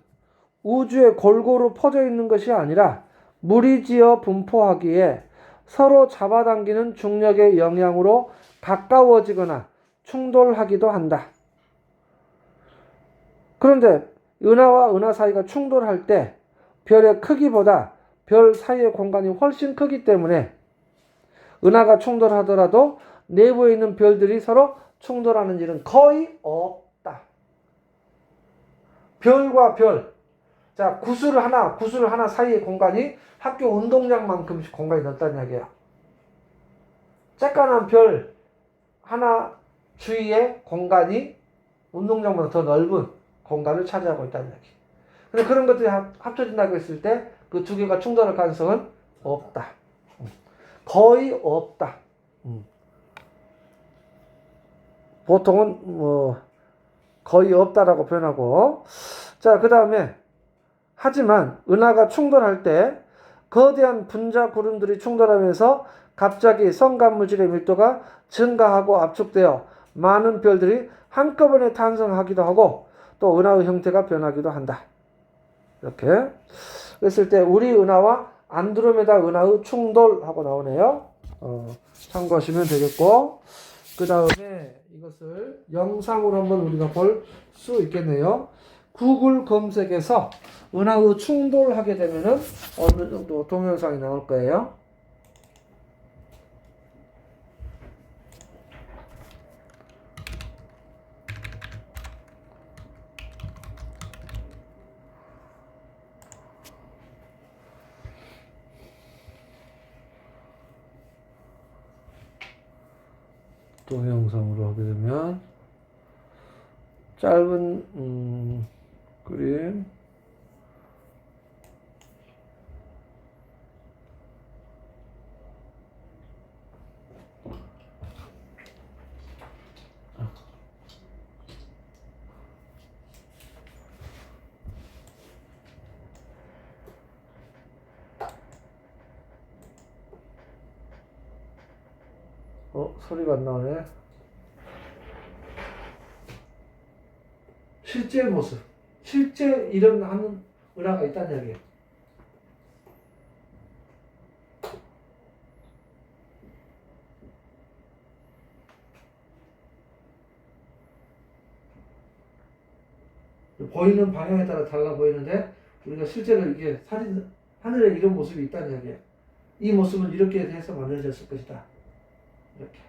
우주에 골고루 퍼져 있는 것이 아니라 무리지어 분포하기에 서로 잡아당기는 중력의 영향으로 가까워지거나 충돌하기도 한다. 그런데 은하와 은하 사이가 충돌할 때 별의 크기보다 별 사이의 공간이 훨씬 크기 때문에 은하가 충돌하더라도 내부에 있는 별들이 서로 충돌하는 일은 거의 없다. 별과 별, 자, 구슬 하나 사이의 공간이 학교 운동장만큼씩 공간이 넓다는 이야기예요. 쬐깐한 별 하나 주위의 공간이 운동장보다 더 넓은 공간을 차지하고 있다는 이야기. 근데 그런 것들이 합쳐진다고 했을 때 그 두 개가 충돌할 가능성은 없다. 거의 없다. 보통은 거의 없다라고 표현하고, 자, 그 다음에 하지만 은하가 충돌할 때 거대한 분자 구름들이 충돌하면서 갑자기 성간물질의 밀도가 증가하고 압축되어 많은 별들이 한꺼번에 탄생하기도 하고 또 은하의 형태가 변하기도 한다. 이렇게 그랬을 때 우리 은하와 안드로메다 은하의 충돌하고 나오네요. 참고하시면 되겠고, 그 다음에 이것을 영상으로 한번 우리가 볼 수 있겠네요. 구글 검색에서 은하의 충돌하게 되면은 어느 정도 동영상이 나올 거예요. 동영상으로 하게 되면 짧은 그림 소리가 안 나오네. 실제 모습, 실제 일어나는 은하가 있다는 얘기예요. 보이는 방향에 따라 달라 보이는데 우리가 실제로 이게 사진 하늘에 이런 모습이 있다는 얘기예요. 이 모습은 이렇게 해서 만들어졌을 것이다. 이렇게.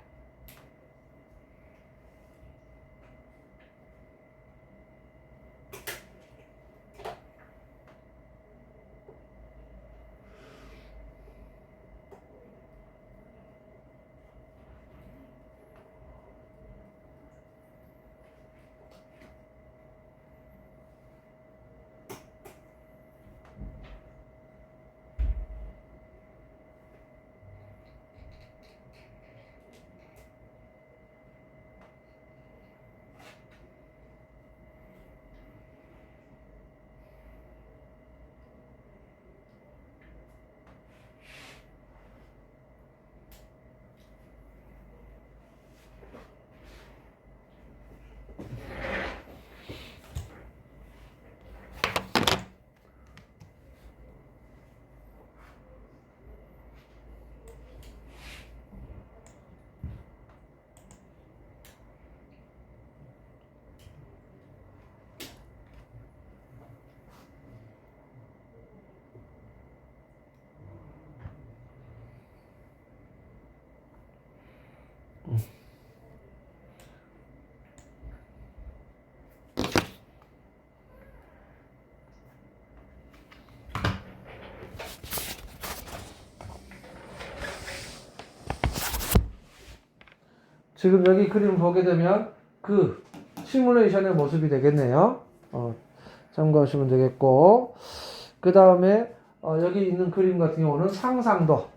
지금 여기 그림을 보게 되면 그 시뮬레이션의 모습이 되겠네요. 참고하시면 되겠고, 그 다음에 여기 있는 그림 같은 경우는 상상도,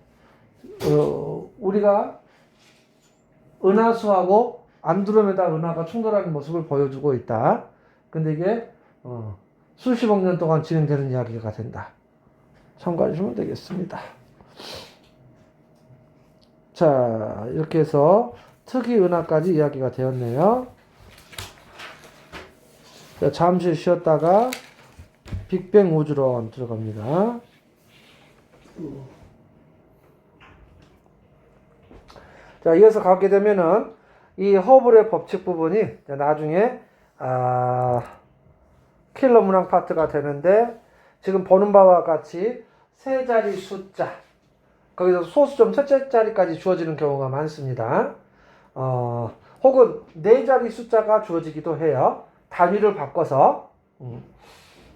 우리가 은하수하고 안드로메다 은하가 충돌하는 모습을 보여주고 있다. 근데 이게 수십억 년 동안 진행되는 이야기가 된다. 참고하시면 되겠습니다. 자, 이렇게 해서 특이 은하까지 이야기가 되었네요. 자, 잠시 쉬었다가 빅뱅 우주론 들어갑니다. 자, 이어서 가게 되면은 이 허블의 법칙 부분이 나중에 킬러 문항 파트가 되는데, 지금 보는 바와 같이 세 자리 숫자, 거기서 소수점 첫째 자리까지 주어지는 경우가 많습니다. 혹은 네 자리 숫자가 주어지기도 해요. 단위를 바꿔서.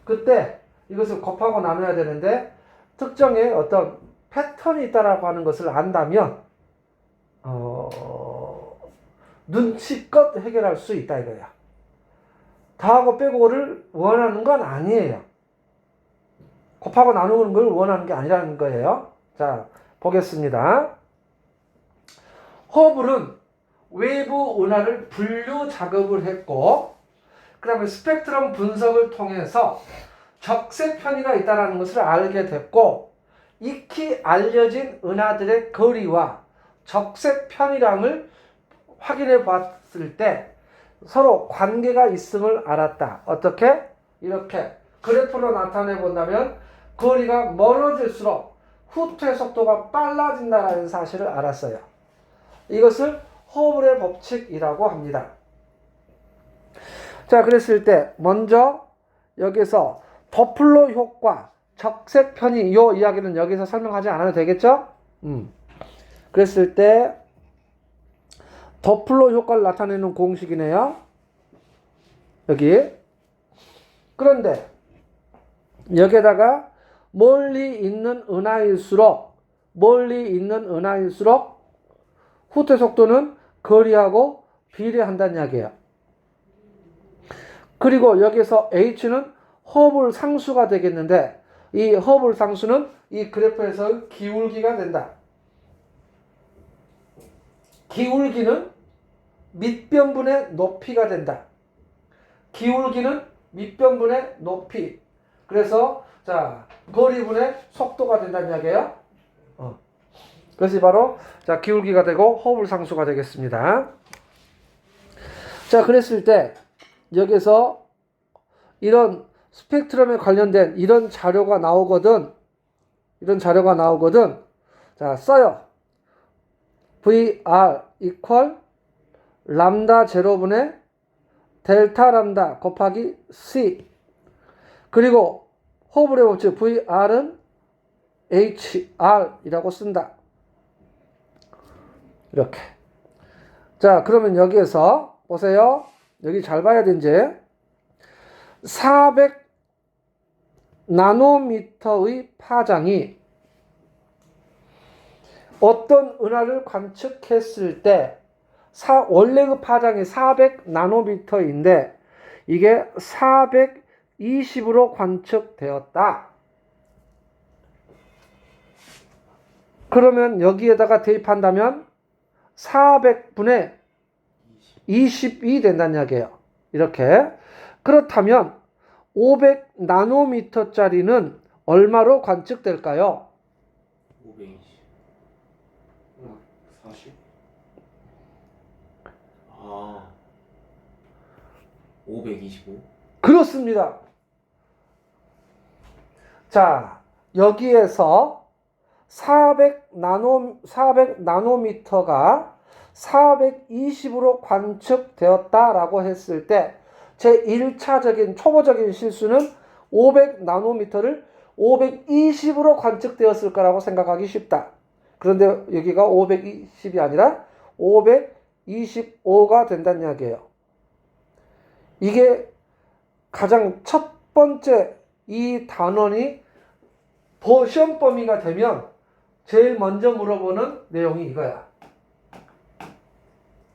그때 이것을 곱하고 나눠야 되는데, 특정의 어떤 패턴이 있다라고 하는 것을 안다면 눈치껏 해결할 수 있다 이거야. 더하고 빼고를 원하는 건 아니에요. 곱하고 나누는 걸 원하는 게 아니라는 거예요. 자, 보겠습니다. 허블은 외부 은하를 분류 작업을 했고, 그 다음에 스펙트럼 분석을 통해서 적색 편의가 있다는 것을 알게 됐고, 익히 알려진 은하들의 거리와 적색 편의량을 확인해 봤을 때 서로 관계가 있음을 알았다. 어떻게? 이렇게 그래프로 나타내 본다면 거리가 멀어질수록 후퇴 속도가 빨라진다는 사실을 알았어요. 이것을 허블의 법칙이라고 합니다. 자, 그랬을 때 먼저 여기서 더플러 효과, 적색 편의, 이 이야기는 여기서 설명하지 않아도 되겠죠? 그랬을 때 더플러 효과를 나타내는 공식이네요. 여기. 그런데 여기에다가 멀리 있는 은하일수록 후퇴 속도는 거리하고 비례한다는 이야기예요. 그리고 여기서 h는 허블 상수가 되겠는데 이 허블 상수는 이 그래프에서 기울기가 된다. 기울기는 밑변분의 높이가 된다. 기울기는 밑변분의 높이. 그래서 자 거리분의 속도가 된다는 이야기예요. 그것이 바로 자 기울기가 되고 허블 상수가 되겠습니다. 자 그랬을 때 여기서 이런 스펙트럼에 관련된 이런 자료가 나오거든. 자 써요. VR equal 람다 제로분의 델타 람다 곱하기 C. 그리고 허블의 법칙 VR은 HR이라고 쓴다. 이렇게. 자, 그러면 여기에서 보세요. 여기 잘 봐야 되지. 400 나노미터의 파장이 어떤 은하를 관측했을 때 원래 그 파장이 400 나노미터인데 이게 420으로 관측되었다. 그러면 여기에다가 대입한다면 400분의 20이 된다는 이야기예요. 이렇게. 그렇다면 500 나노미터짜리는 얼마로 관측될까요? 520. 40? 아. 525? 그렇습니다. 자, 여기에서 400 나노미터가 420으로 관측되었다라고 했을 때 제1차적인 초보적인 실수는 500 나노미터를 520으로 관측되었을 거라고 생각하기 쉽다. 그런데 여기가 520이 아니라 525가 된다는 이야기예요. 이게 가장 첫 번째 이 단원이 시험 범위가 되면 제일 먼저 물어보는 내용이 이거야.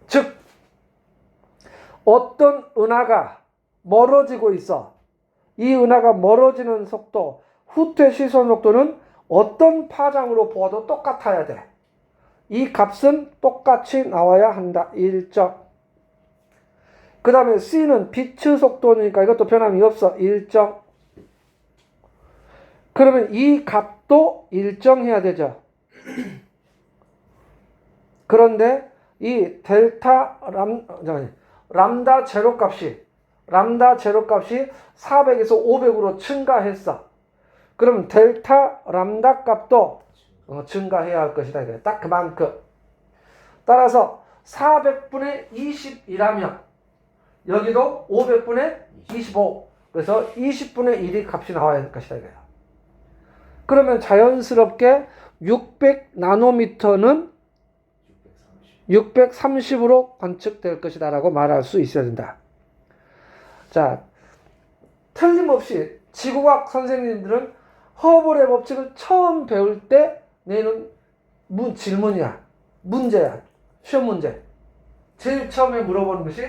즉 어떤 은하가 멀어지고 있어. 이 은하가 멀어지는 속도, 후퇴 시선 속도는 어떤 파장으로 보아도 똑같아야 돼. 이 값은 똑같이 나와야 한다. 일정. 그 다음에 C는 빛의 속도니까 이것도 변함이 없어. 일정. 그러면 이 값도 일정해야 되죠. 그런데 이 람다 제로 값이 400에서 500으로 증가했어. 그럼 델타 람다 값도 증가해야 할 것이다. 딱 그만큼. 따라서 400분의 20이라면 여기도 500분의 25. 그래서 20분의 1이 값이 나와야 할 것이다. 이거예요. 그러면 자연스럽게 600 나노미터는 630으로 관측될 것이다 라고 말할 수 있어야 된다. 자, 틀림없이 지구과학 선생님들은 허블의 법칙을 처음 배울 때 내는 질문이야. 문제야. 시험 문제. 제일 처음에 물어보는 것이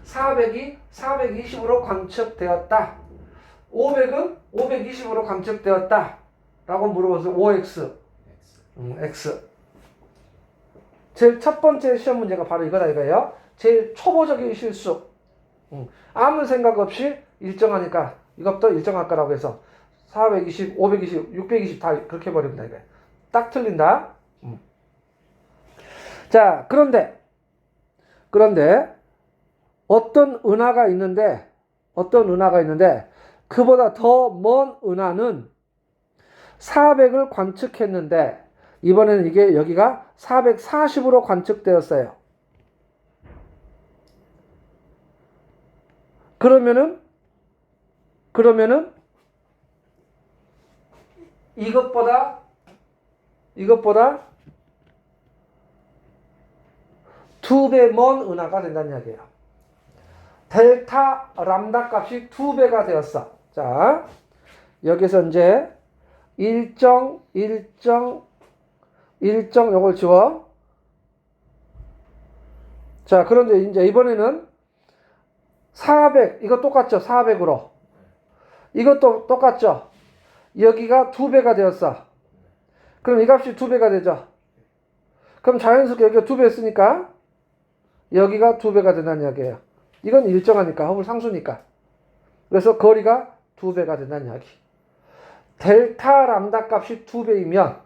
400이 420으로 관측되었다. 500은 520으로 관측되었다. 라고 물어봐서 OX. X. 제일 첫 번째 시험 문제가 바로 이거다 이거예요. 제일 초보적인 실수. 아무 생각 없이 일정하니까 이것도 일정할 거라고 해서 420, 520, 620 다 그렇게 버립니다. 이거 딱 틀린다. 자, 그런데 어떤 은하가 있는데 그보다 더 먼 은하는 400을 관측했는데 이번에는 이게 여기가 440으로 관측되었어요. 그러면은 이것보다 2배 먼 은하가 된다는 이야기예요. 델타 람다 값이 2배가 되었어. 자, 여기서 이제 일정 요걸 지워. 자, 그런데 이제 이번에는 400, 이거 똑같죠? 400으로. 이것도 똑같죠? 여기가 2배가 되었어. 그럼 이 값이 2배가 되죠? 그럼 자연스럽게 여기가 2배 했으니까 여기가 2배가 된다는 이야기예요. 이건 일정하니까, 허블 상수니까. 그래서 거리가 2배가 된다는 이야기. 델타 람다 값이 2배이면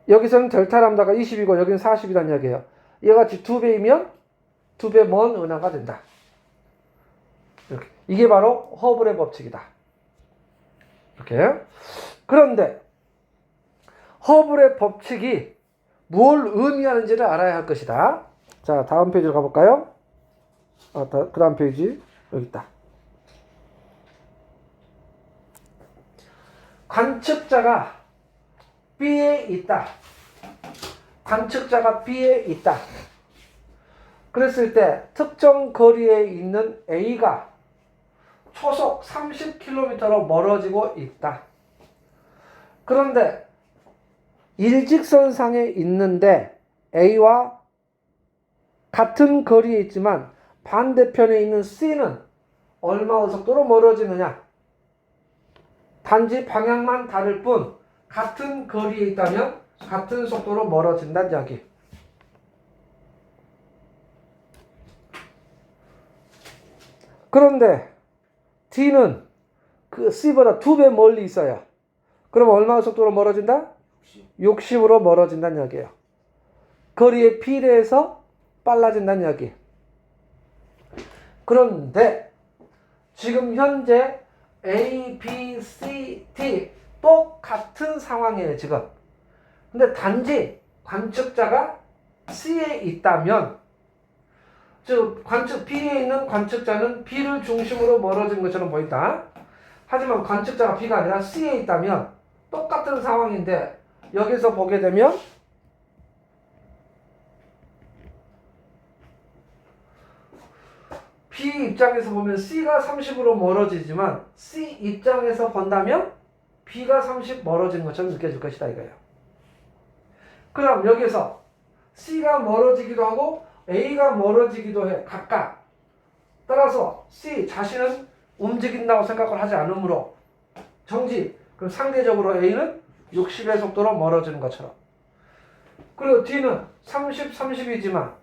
여기서는 델타 람다가 20이고 여기는 40이라는 이야기예요. 이와 같이 2배이면 2배 먼 은하가 된다. 이렇게. 이게 바로 허블의 법칙이다. 이렇게. 그런데 허블의 법칙이 뭘 의미하는지를 알아야 할 것이다. 자, 다음 페이지로 가볼까요? 그 다음 페이지 여기 있다. 관측자가 B에 있다. 관측자가 B에 있다. 그랬을 때 특정 거리에 있는 A가 초속 30km로 멀어지고 있다. 그런데 일직선상에 있는데 A와 같은 거리에 있지만 반대편에 있는 C는 얼마 속도로 멀어지느냐? 단지 방향만 다를 뿐 같은 거리에 있다면 같은 속도로 멀어진다는 이야기. 그런데 D는 그 C보다 2배 멀리 있어요. 그럼 얼마 속도로 멀어진다? 60으로 멀어진다는 이야기예요. 거리에 비례해서 빨라진다는 이야기. 그런데 지금 현재 A, B, C, D 똑같은 상황이에요, 지금. 근데 단지 관측자가 C에 있다면, 즉 관측 B에 있는 관측자는 B를 중심으로 멀어진 것처럼 보인다. 하지만 관측자가 B가 아니라 C에 있다면 똑같은 상황인데 여기서 보게 되면 B 입장에서 보면 C가 30으로 멀어지지만 C 입장에서 본다면 B가 30 멀어진 것처럼 느껴질 것이다 이거예요. 그럼 여기서 C가 멀어지기도 하고 A가 멀어지기도 해. 각각. 따라서 C 자신은 움직인다고 생각을 하지 않으므로 정지. 그럼 상대적으로 A는 60의 속도로 멀어지는 것처럼. 그리고 D는 30, 30이지만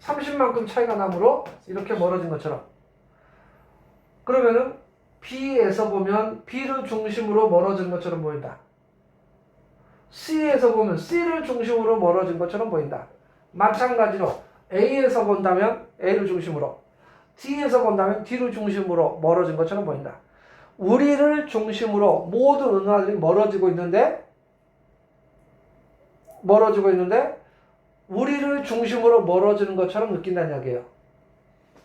30만큼 차이가 나므로 이렇게 멀어진 것처럼. 그러면은 B에서 보면 B를 중심으로 멀어진 것처럼 보인다. C에서 보면 C를 중심으로 멀어진 것처럼 보인다. 마찬가지로 A에서 본다면 A를 중심으로, D에서 본다면 D를 중심으로 멀어진 것처럼 보인다. 우리를 중심으로 모든 은하들이 멀어지고 있는데 우리를 중심으로 멀어지는 것처럼 느낀다는 이야기예요.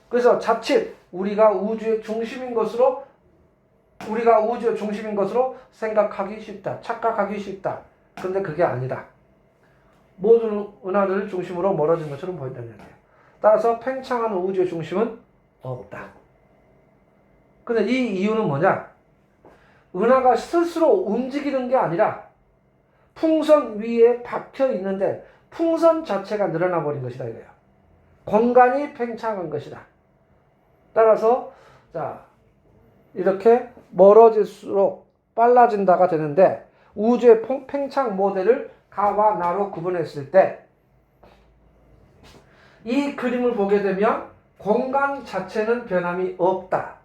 그래서 자칫 우리가 우주의 중심인 것으로 생각하기 쉽다. 착각하기 쉽다. 그런데 그게 아니다. 모든 은하들을 중심으로 멀어진 것처럼 보인다는 이야기예요. 따라서 팽창하는 우주의 중심은 없다. 근데 이 이유는 뭐냐? 은하가 스스로 움직이는 게 아니라 풍선 위에 박혀 있는데 풍선 자체가 늘어나 버린 것이다 이거예요. 공간이 팽창한 것이다. 따라서 자 이렇게 멀어질수록 빨라진다가 되는데 우주의 팽창 모델을 가와 나로 구분했을 때 이 그림을 보게 되면 공간 자체는 변함이 없다.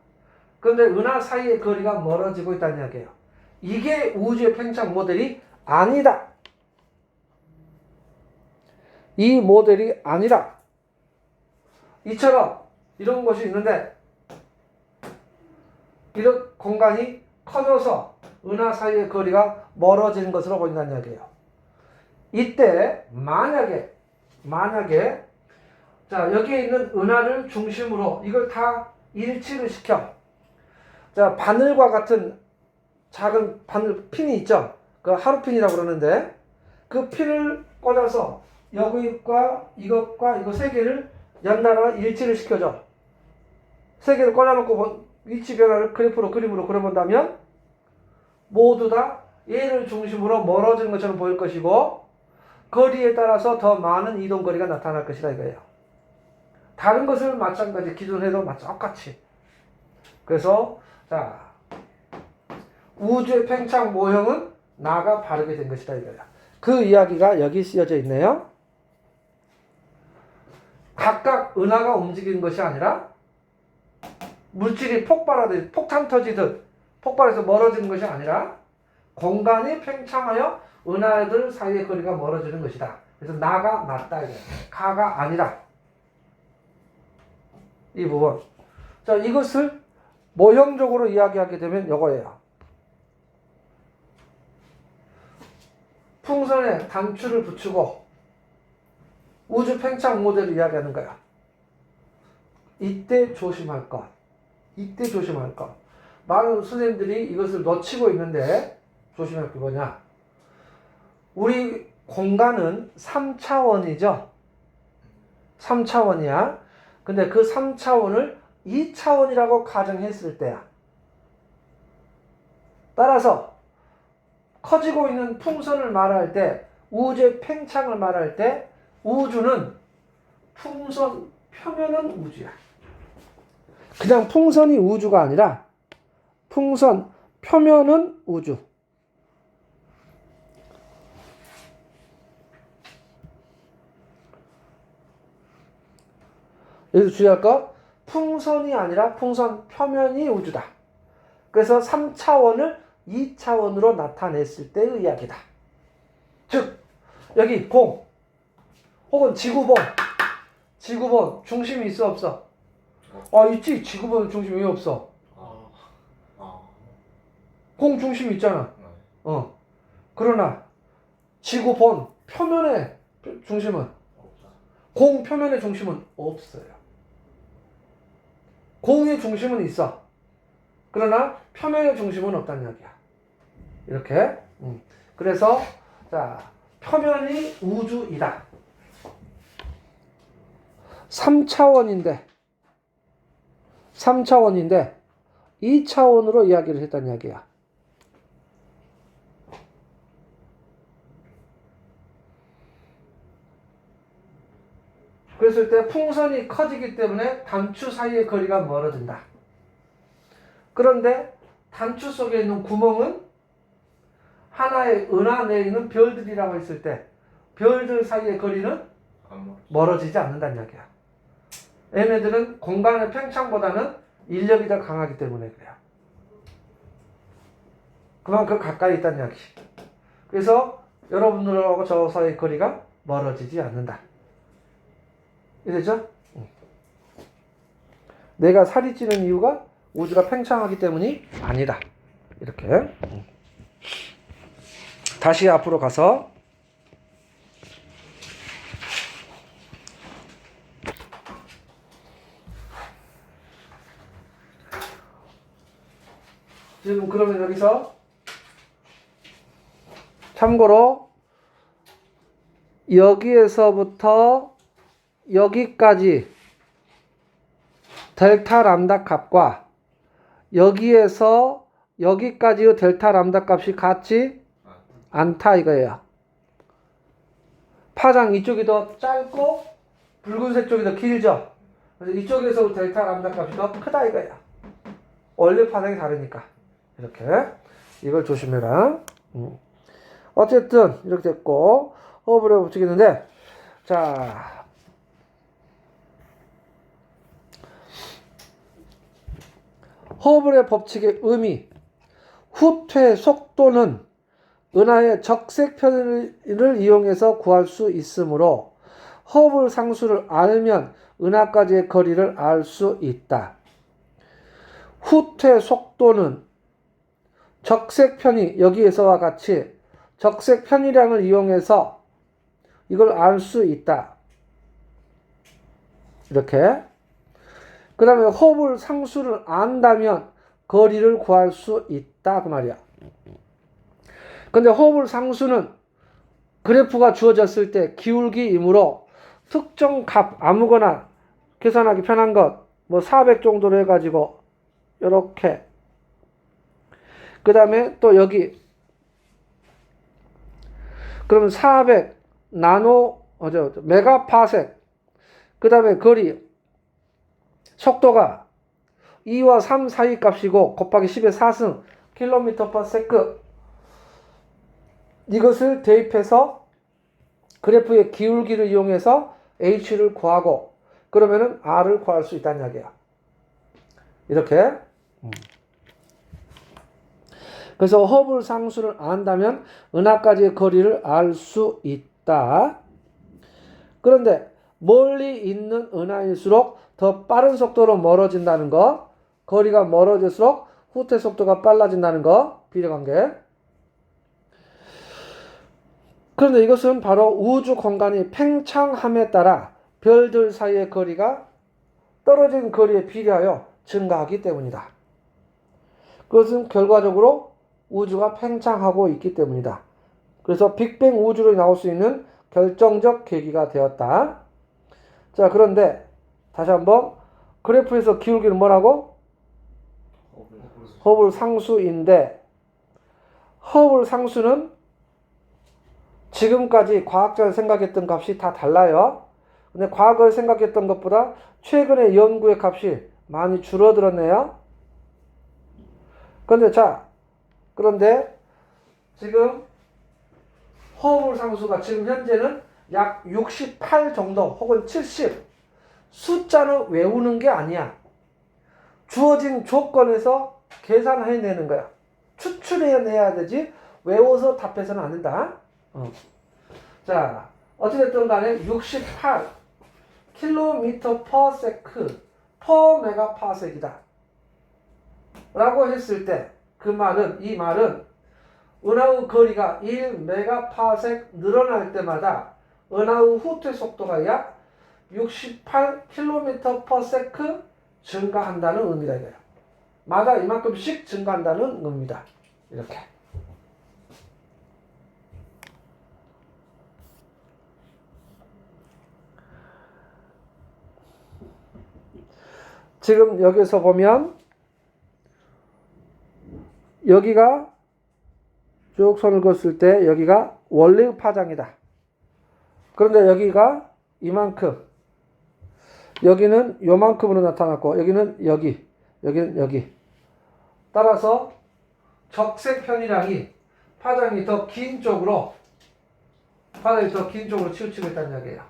그런데 은하 사이의 거리가 멀어지고 있다는 이야기예요. 이게 우주의 팽창 모델이 아니다. 이 모델이 아니라 이처럼 이런 것이 있는데 이런 공간이 커져서 은하 사이의 거리가 멀어지는 것으로 보인다는 이야기예요. 이때 만약에 자 여기에 있는 은하를 중심으로 이걸 다 일치를 시켜. 자 바늘과 같은 작은 바늘 핀이 있죠. 그 하루핀이라고 그러는데 그 핀을 꽂아서 여기과 이것과 이거 세 개를 연달아 일치를 시켜줘. 세 개를 꽂아놓고 위치 변화를 그림으로 그려본다면 모두 다 얘를 중심으로 멀어지는 것처럼 보일 것이고 거리에 따라서 더 많은 이동거리가 나타날 것이다 이거예요. 다른 것을 마찬가지 기준해도 똑같이. 그래서 자 우주의 팽창 모형은 나가 바르게 된 것이다 이거야. 그 이야기가 여기 쓰여져 있네요. 각각 은하가 움직이는 것이 아니라 물질이 폭발하듯 폭탄 터지듯 폭발해서 멀어지는 것이 아니라 공간이 팽창하여 은하들 사이의 거리가 멀어지는 것이다. 그래서 나가 맞다 이거야. 가가 아니라. 이 부분. 자, 이것을 모형적으로 이야기하게 되면 이거예요. 풍선에 단추를 붙이고 우주 팽창 모델을 이야기하는 거야. 이때 조심할 것. 이때 조심할 것. 많은 선생님들이 이것을 놓치고 있는데 조심할 게 뭐냐. 우리 공간은 3차원이죠. 3차원이야. 근데 그 3차원을 2차원이라고 가정했을 때야. 따라서 커지고 있는 풍선을 말할 때, 우주의 팽창을 말할 때 우주는 풍선 표면은 우주야. 그냥 풍선이 우주가 아니라 풍선 표면은 우주. 여기서 주의할 거, 풍선이 아니라 풍선 표면이 우주다. 그래서 3차원을 2차원으로 나타냈을 때의 이야기다. 즉 여기 공 혹은 지구본 중심이 있어 없어? 있지. 지구본 중심이 왜 없어? 공 중심이 있잖아. 그러나 지구본 표면의 중심은, 공 표면의 중심은 없어요. 공의 중심은 있어. 그러나 표면의 중심은 없다는 이야기야. 이렇게. 그래서 자, 표면이 우주이다. 3차원인데 2차원으로 이야기를 했다는 이야기야. 그랬을 때 풍선이 커지기 때문에 단추 사이의 거리가 멀어진다. 그런데 단추 속에 있는 구멍은 하나의 은하 내에 있는 별들이라고 했을 때 별들 사이의 거리는 멀어지지 않는다는 이야기야. 얘네들은 공간의 팽창보다는 인력이 더 강하기 때문에 그래요. 그만큼 가까이 있다는 이야기. 그래서 여러분들하고 저 사이의 거리가 멀어지지 않는다. 이해되죠? 내가 살이 찌는 이유가 우주가 팽창하기 때문이 아니다. 이렇게. 다시 앞으로 가서 지금 그러면 여기서 참고로 여기에서부터 여기까지 델타 람다 값과 여기에서 여기까지의 델타 람다 값이 같지 않다 이거예요. 파장 이쪽이 더 짧고 붉은색 쪽이 더 길죠. 그래서 이쪽에서 델타 람다 값이 더 크다 이거예요. 원래 파장이 다르니까. 이렇게 이걸 조심해라. 어쨌든 이렇게 됐고 허블에 붙이겠는데, 자 허블의 법칙의 의미, 후퇴 속도는 은하의 적색 편을 이용해서 구할 수 있으므로 허블 상수를 알면 은하까지의 거리를 알 수 있다. 후퇴 속도는 적색 편이 여기에서와 같이 적색 편이량을 이용해서 이걸 알 수 있다. 이렇게. 그 다음에 허블 상수를 안다면 거리를 구할 수 있다 그 말이야. 근데 허블 상수는 그래프가 주어졌을 때 기울기이므로 특정 값 아무거나 계산하기 편한 것 뭐 400 정도로 해가지고 이렇게, 그 다음에 또 여기 그러면 400 메가파섹, 그 다음에 거리, 속도가 2와 3 사이 값이고 곱하기 10의 4승 킬로미터 퍼 세크, 이것을 대입해서 그래프의 기울기를 이용해서 h를 구하고 그러면은 r을 구할 수 있다는 이야기야. 이렇게. 그래서 허블 상수를 안다면 은하까지의 거리를 알 수 있다. 그런데 멀리 있는 은하일수록 더 빠른 속도로 멀어진다는 거, 거리가 멀어질수록 후퇴 속도가 빨라진다는 거, 비례관계. 그런데 이것은 바로 우주 공간이 팽창함에 따라 별들 사이의 거리가 떨어진 거리에 비례하여 증가하기 때문이다. 그것은 결과적으로 우주가 팽창하고 있기 때문이다. 그래서 빅뱅 우주로 나올 수 있는 결정적 계기가 되었다. 자, 그런데 다시 한번 그래프에서 기울기는 뭐라고? 허블 상수인데, 허블 상수는 지금까지 과학자가 생각했던 값이 다 달라요. 근데 과거에 생각했던 것보다 최근의 연구의 값이 많이 줄어들었네요. 그런데 지금 허블 상수가 지금 현재는 약 68 정도 혹은 70, 숫자는 외우는 게 아니야. 주어진 조건에서 계산해내는 거야. 추출해내야 되지 외워서 답해서는 안 된다. 자, 어찌됐든 간에 68 킬로미터 퍼 세크 퍼 메가파섹이다 라고 했을 때 그 말은, 이 말은 은하의 거리가 1 메가파섹 늘어날 때마다 은하의 후퇴 속도가 약 68 킬로미터 퍼 세크 증가한다는 의미다 이거예요. 마다 이만큼씩 증가한다는 의미다. 이렇게. 지금 여기서 보면 여기가 쭉 선을 그었을 때 여기가 원래의 파장이다. 그런데 여기가 이만큼, 여기는 요만큼으로 나타났고 여기는 여기, 여기는 여기. 따라서 적색 편이랑이 파장이 더 긴 쪽으로 치우치고 있다는 이야기예요.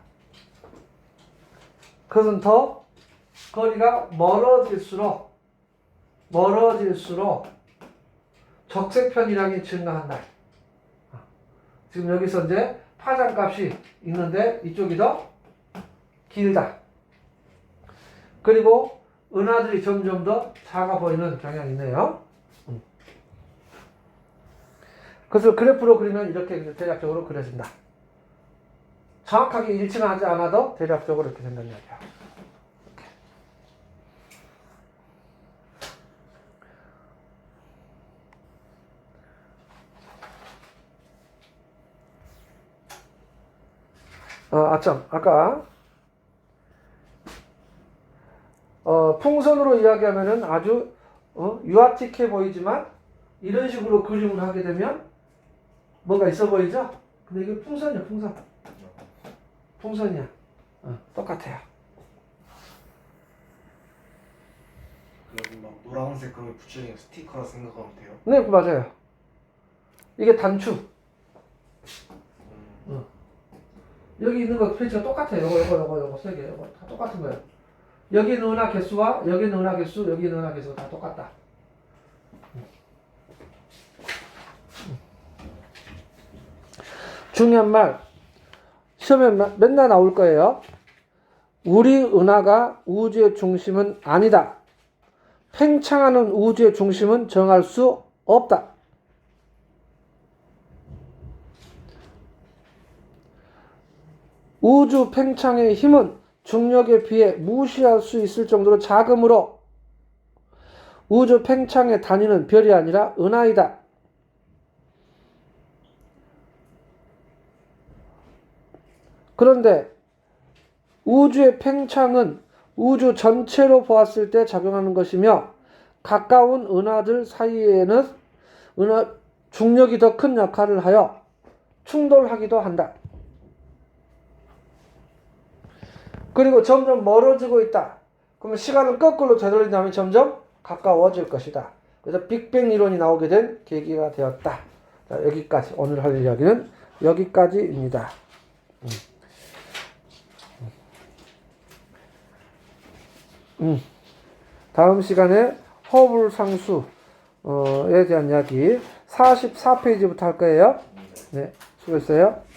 그것은 더 거리가 멀어질수록 적색 편이랑이 증가한다. 지금 여기서 이제 파장값이 있는데 이쪽이 더 길다. 그리고 은하들이 점점 더 작아 보이는 경향이 있네요. 그래서 그래프로 그리면 이렇게 대략적으로 그려진다. 정확하게 일치는 하지 않아도 대략적으로 이렇게 된다는 이야기야. 아까 풍선으로 이야기하면은 아주 유아틱해 보이지만 이런 식으로 그림을 하게 되면 뭐가 있어 보이죠? 근데 이게 풍선이야, 풍선이야. 똑같아요. 그럼 막 노란색 그런 거 붙여진 스티커라 생각하면 돼요? 네, 맞아요. 이게 단추. 여기 있는 거 페이지가 똑같아요. 요거 세 개. 요거 다 똑같은 거예요. 여기 있는 은하 개수와 여기 있는 은하 개수, 여기 있는 은하 개수가 다 똑같다. 중요한 말, 시험에 맨날 나올 거예요. 우리 은하가 우주의 중심은 아니다. 팽창하는 우주의 중심은 정할 수 없다. 우주 팽창의 힘은 중력에 비해 무시할 수 있을 정도로 작으므로 우주 팽창의 단위는 별이 아니라 은하이다. 그런데 우주의 팽창은 우주 전체로 보았을 때 작용하는 것이며 가까운 은하들 사이에는 중력이 더 큰 역할을 하여 충돌하기도 한다. 그리고 점점 멀어지고 있다. 그러면 시간은 거꾸로 되돌린다면 점점 가까워질 것이다. 그래서 빅뱅 이론이 나오게 된 계기가 되었다. 자, 여기까지 오늘 할 이야기는 여기까지입니다. 다음 시간에 허블 상수에 대한 이야기 44페이지부터 할 거예요. 네, 수고했어요.